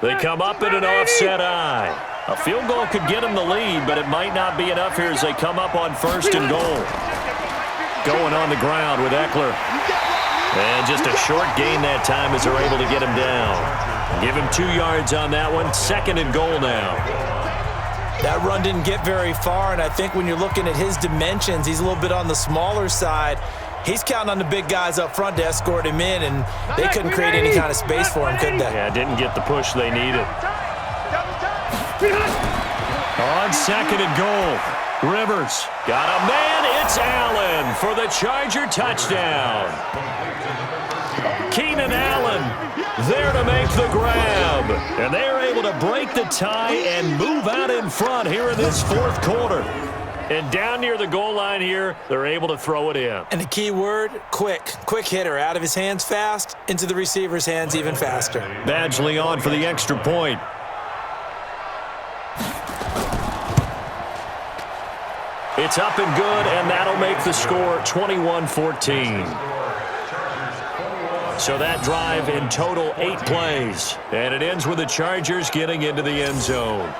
They come up in an offset eye. A field goal could get them the lead, but it might not be enough here as they come up on first and goal. Going on the ground with Eckler. And just a short gain that time as they're able to get him down. Give him 2 yards on that one. Second and goal now. That run didn't get very far, and I think when you're looking at his dimensions, he's a little bit on the smaller side. He's counting on the big guys up front to escort him in, and they couldn't create any kind of space for him, could they? Yeah, didn't get the push they needed. On second and goal, Rivers got a man. It's Allen for the Charger touchdown. Keenan Allen there to make the grab. And they're able to break the tie and move out in front here in this fourth quarter. And down near the goal line here, they're able to throw it in. And the key word, quick. Quick hitter. Out of his hands fast, into the receiver's hands even faster. Badgley on for the extra point. It's up and good, and that'll make the score 21-14. So that drive in total 8 plays. And it ends with the Chargers getting into the end zone.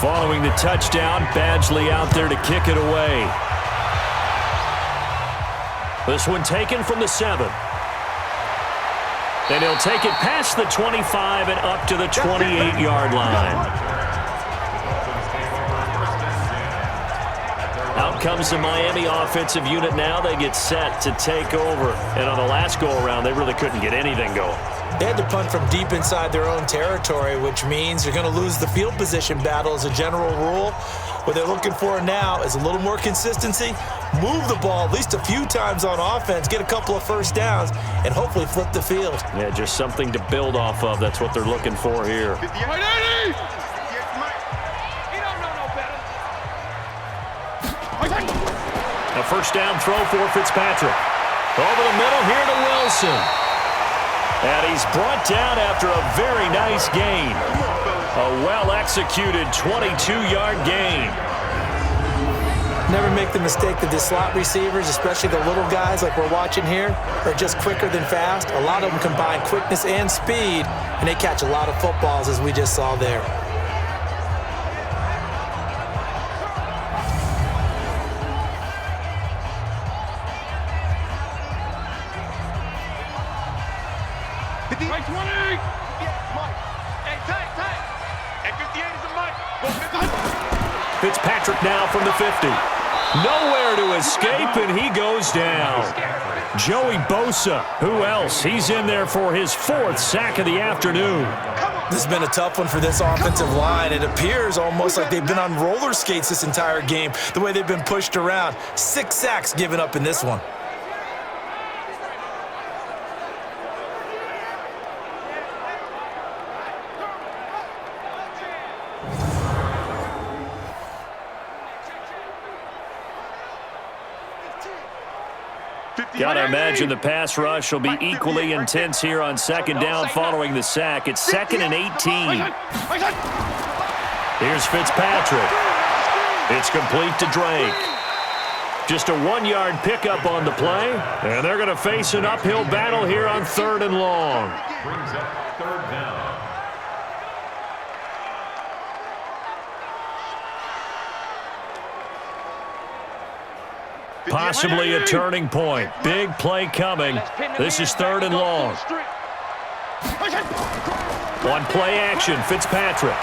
Following the touchdown, Badgley out there to kick it away. This one taken from the 7. And he'll take it past the 25 and up to the 28-yard line. Out comes the Miami offensive unit now. They get set to take over. And on the last go-around, they really couldn't get anything going. They had to punt from deep inside their own territory, which means you're going to lose the field position battle as a general rule. What they're looking for now is a little more consistency, move the ball at least a few times on offense, get a couple of first downs, and hopefully flip the field. Yeah, just something to build off of. That's what they're looking for here. A first down throw for Fitzpatrick. Over the Wilson. And he's brought down after a very nice gain. A well-executed 22-yard gain. Never make the mistake that the slot receivers, especially the little guys like we're watching here, are just quicker than fast. A lot of them combine quickness and speed, and they catch a lot of footballs, as we just saw there. Mike 20! Yeah, Mike. Hey, tight. Hey, 58 is a Mike. Go 50. Fitzpatrick now from the 50. Nowhere to escape, and he goes down. Joey Bosa, who else? He's in there for his 4th sack of the afternoon. This has been a tough one for this offensive line. It appears almost like they've been on roller skates this entire game, the way they've been pushed around. 6 sacks given up in this one. Got to imagine the pass rush will be equally intense here on 2nd down following the sack. It's 2nd and 18. Here's Fitzpatrick. It's complete to Drake. Just a 1-yard pickup on the play, and they're going to face an uphill battle here on 3rd and long. Brings up 3rd down. Possibly a turning point. Big play coming. This is 3rd and long. One play action, Fitzpatrick.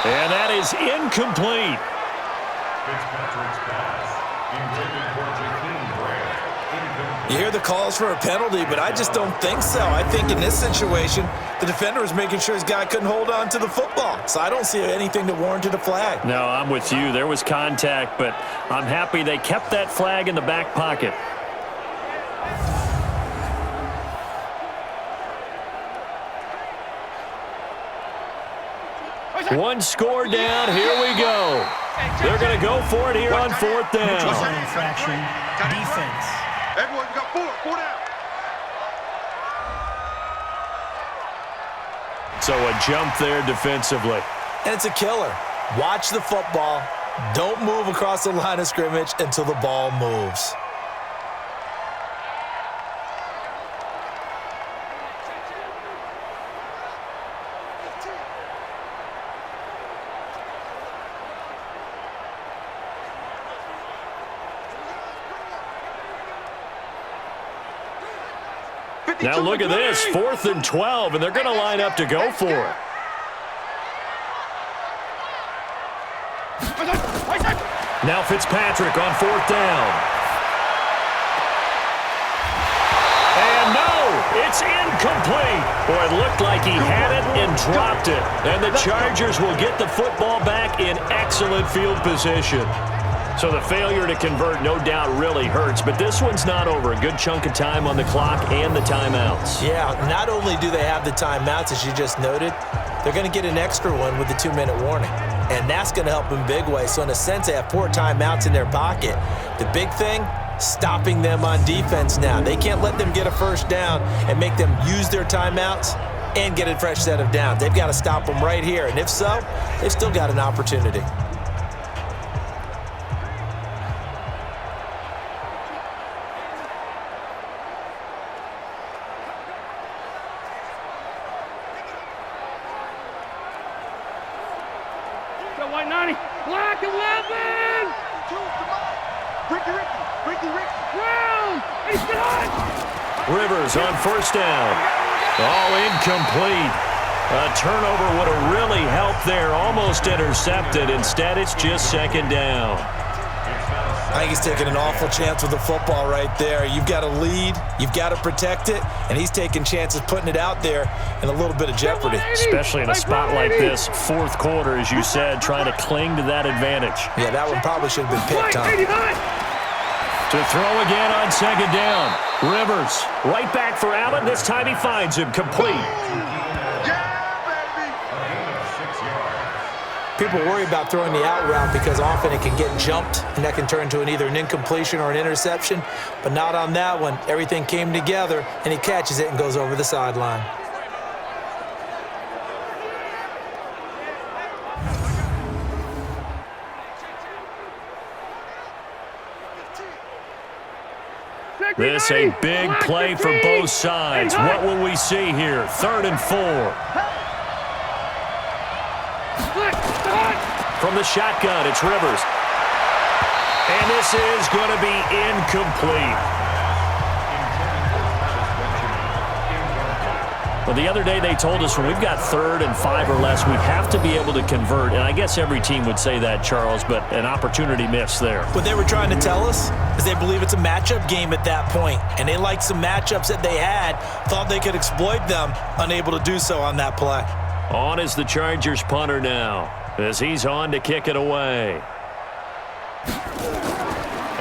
And that is incomplete. Fitzpatrick's pass. Intended for Jakeem Grant. You hear the calls for a penalty, but I just don't think so. I think in this situation, the defender was making sure his guy couldn't hold on to the football. So I don't see anything that warranted a flag. No, I'm with you. There was contact, but I'm happy they kept that flag in the back pocket. One score down. Here we go. They're going to go for it here on 4th down. Infraction, defense. Everyone, we got 4 down. So a jump there defensively. And it's a killer. Watch the football. Don't move across the line of scrimmage until the ball moves. Now look at this, 4th and 12, and they're going to line up to go for it. Now Fitzpatrick on 4th down. And no, it's incomplete. Boy, it looked like he had it and dropped it. And the Chargers will get the football back in excellent field position. So the failure to convert no doubt really hurts, but this one's not over. A good chunk of time on the clock and the timeouts. Yeah, not only do they have the timeouts, as you just noted, they're going to get an extra one with the 2-minute warning. And that's going to help in big ways. So in a sense, they have 4 timeouts in their pocket. The big thing, stopping them on defense now. They can't let them get a 1st down and make them use their timeouts and get a fresh set of downs. They've got to stop them right here. And if so, they've still got an opportunity. White 90, black 11! Ricky. Brown, he's done! Rivers on 1st down. All incomplete. A turnover would have really helped there. Almost intercepted. Instead, it's just 2nd down. I think he's taking an awful chance with the football right there. You've got to lead, you've got to protect it, and he's taking chances putting it out there in a little bit of jeopardy. Especially in a spot like this, 4th quarter, as you said, trying to cling to that advantage. Yeah, that one probably should have been picked, huh? To throw again on 2nd down. Rivers right back for Allen. This time he finds him complete. People worry about throwing the out route because often it can get jumped, and that can turn into either an incompletion or an interception. But not on that one. Everything came together, and he catches it and goes over the sideline. This a big play for both sides. What will we see here? 3rd and 4. From the shotgun, it's Rivers. And this is going to be incomplete. Well, the other day they told us when we've got 3rd and 5 or less, we have to be able to convert. And I guess every team would say that, Charles, but an opportunity missed there. What they were trying to tell us is they believe it's a matchup game at that point, and they liked some matchups that they had, thought they could exploit them, unable to do so on that play. On is the Chargers punter now, as he's on to kick it away.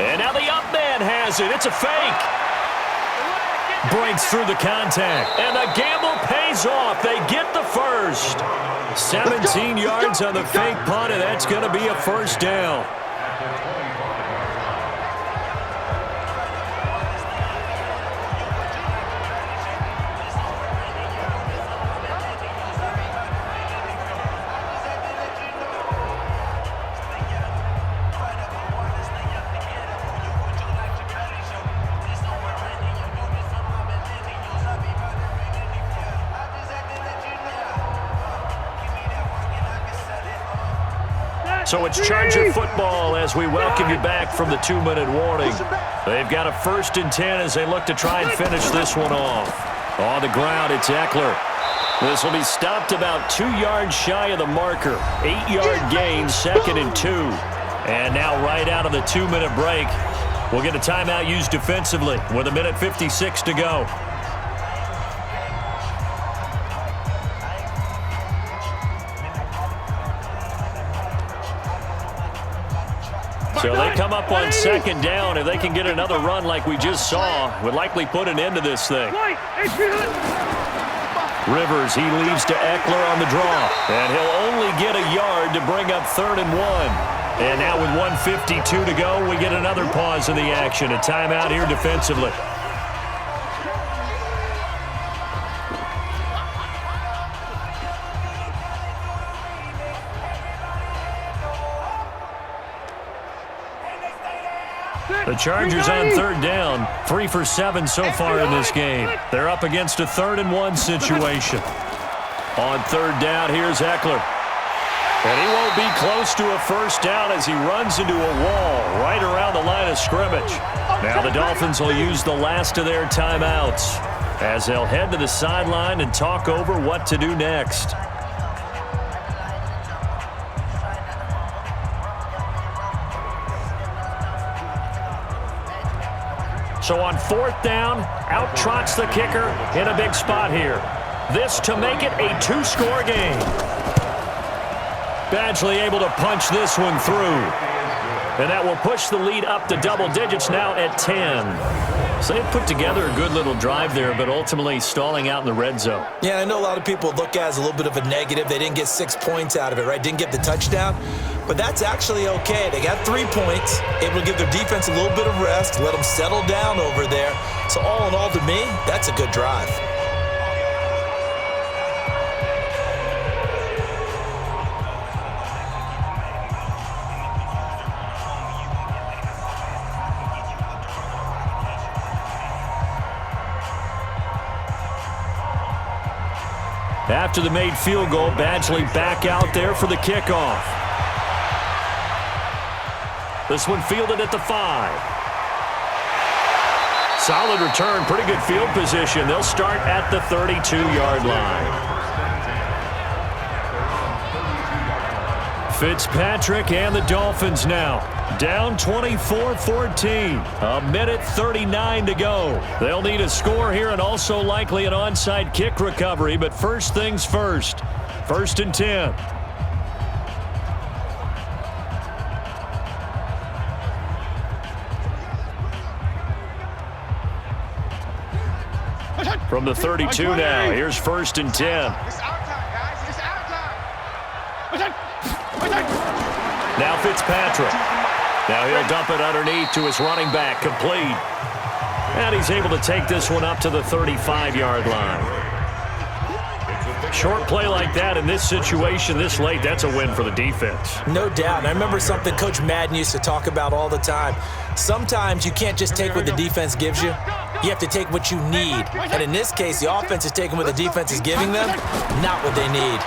And now the up man has it. It's a fake. Breaks through the contact, and the gamble pays off. They get the first. 17 yards on the fake punt, and that's going to be a first down. So it's Charger football as we welcome you back from the 2-minute warning. They've got a 1st and 10 as they look to try and finish this one off. On the ground, it's Eckler. This will be stopped about 2 yards shy of the marker. 8-yard gain, 2nd and 2. And now right out of the 2-minute break, we'll get a timeout used defensively with 1:56 to go. So they come up on 2nd down. If they can get another run like we just saw, would likely put an end to this thing. Rivers, he leaves to Eckler on the draw. And he'll only get a yard to bring up 3rd and 1. And now with 1:52 to go, we get another pause in the action. A timeout here defensively. The Chargers on 3rd down, 3 for 7 so far in this game. They're up against a 3rd and 1 situation. On 3rd down, here's Eckler. And he won't be close to a first down as he runs into a wall right around the line of scrimmage. Now the Dolphins will use the last of their timeouts as they'll head to the sideline and talk over what to do next. So on 4th down, out trots the kicker in a big spot here. This to make it a 2-score game. Badgley able to punch this one through. And that will push the lead up to double digits now at 10. So they've put together a good little drive there, but ultimately stalling out in the red zone. Yeah, I know a lot of people look at it as a little bit of a negative. They didn't get 6 points out of it, right? Didn't get the touchdown. But that's actually okay. They got 3 points, able to give their defense a little bit of rest, let them settle down over there. So all in all, to me, that's a good drive. After the made field goal, Badgley back out there for the kickoff. This one fielded at the 5. Solid return, pretty good field position. They'll start at the 32-yard line. Fitzpatrick and the Dolphins now down 24-14. 1:39 to go. They'll need a score here and also likely an onside kick recovery, but first things first. 1st and 10. From the 32 now, here's 1st and 10. It's our time, guys. It's our time. Now Fitzpatrick. Now he'll dump it underneath to his running back, complete. And he's able to take this one up to the 35-yard line. Short play like that in this situation this late, that's a win for the defense. No doubt. And I remember something Coach Madden used to talk about all the time. Sometimes you can't just take what the defense gives you. You have to take what you need. And in this case, the offense is taking what the defense is giving them, not what they need.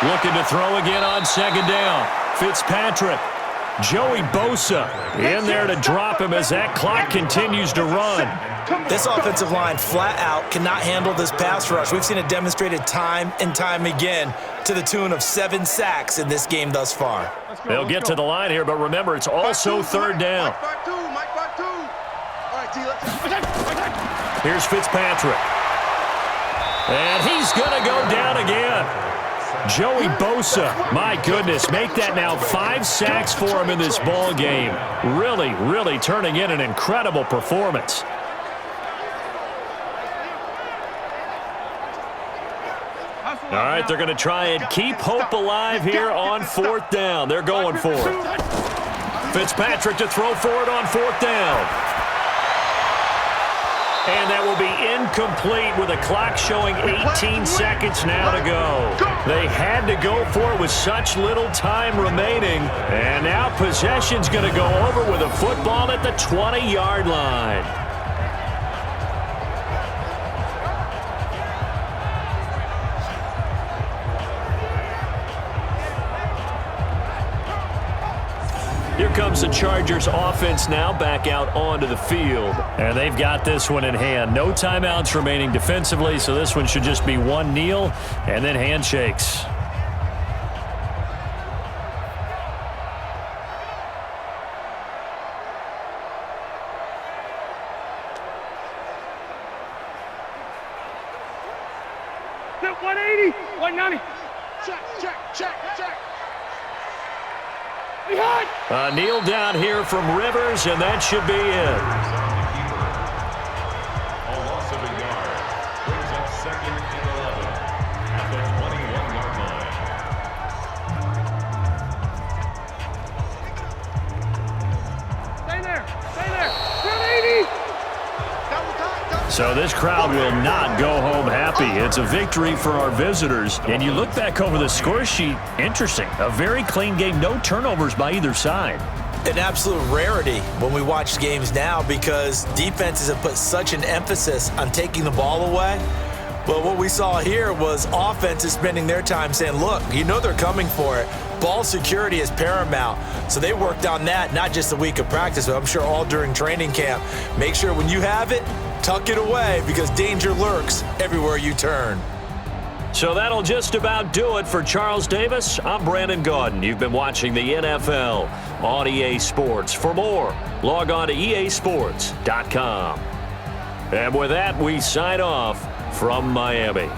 Looking to throw again on second down. Fitzpatrick. Joey Bosa in there to drop him as that clock continues to run. This offensive line flat out cannot handle this pass rush. We've seen it demonstrated time and time again to the tune of 7 sacks in this game thus far. They'll get to the line here, but remember, it's also third down. Here's Fitzpatrick. And he's going to go down again. Joey Bosa, my goodness, make that now 5 sacks for him in this ball game. Really, really turning in an incredible performance. All right, they're going to try and keep hope alive here on 4th down. They're going for it. Fitzpatrick to throw for it on 4th down. And that will be incomplete with a clock showing 18 seconds now to go. They had to go for it with such little time remaining. And now possession's going to go over with a football at the 20-yard line. Here comes the Chargers offense now back out onto the field. And they've got this one in hand. No timeouts remaining defensively, so this one should just be one kneel and then handshakes. Hit 180, 190. Check. A kneel down here from Rivers, and that should be it. A loss of a yard brings up 2nd and 11 at the 21-yard line. Stay there. 180. So this crowd will not go home happy. It's a victory for our visitors. And you look back over the score sheet, interesting. A very clean game, no turnovers by either side. An absolute rarity when we watch games now because defenses have put such an emphasis on taking the ball away. But what we saw here was offenses spending their time saying, look, you know they're coming for it. Ball security is paramount. So they worked on that, not just a week of practice, but I'm sure all during training camp. Make sure when you have it, tuck it away because danger lurks everywhere you turn. So that'll just about do it for Charles Davis. I'm Brandon Gaudin. You've been watching the NFL on EA Sports. For more, log on to easports.com. And with that, we sign off from Miami.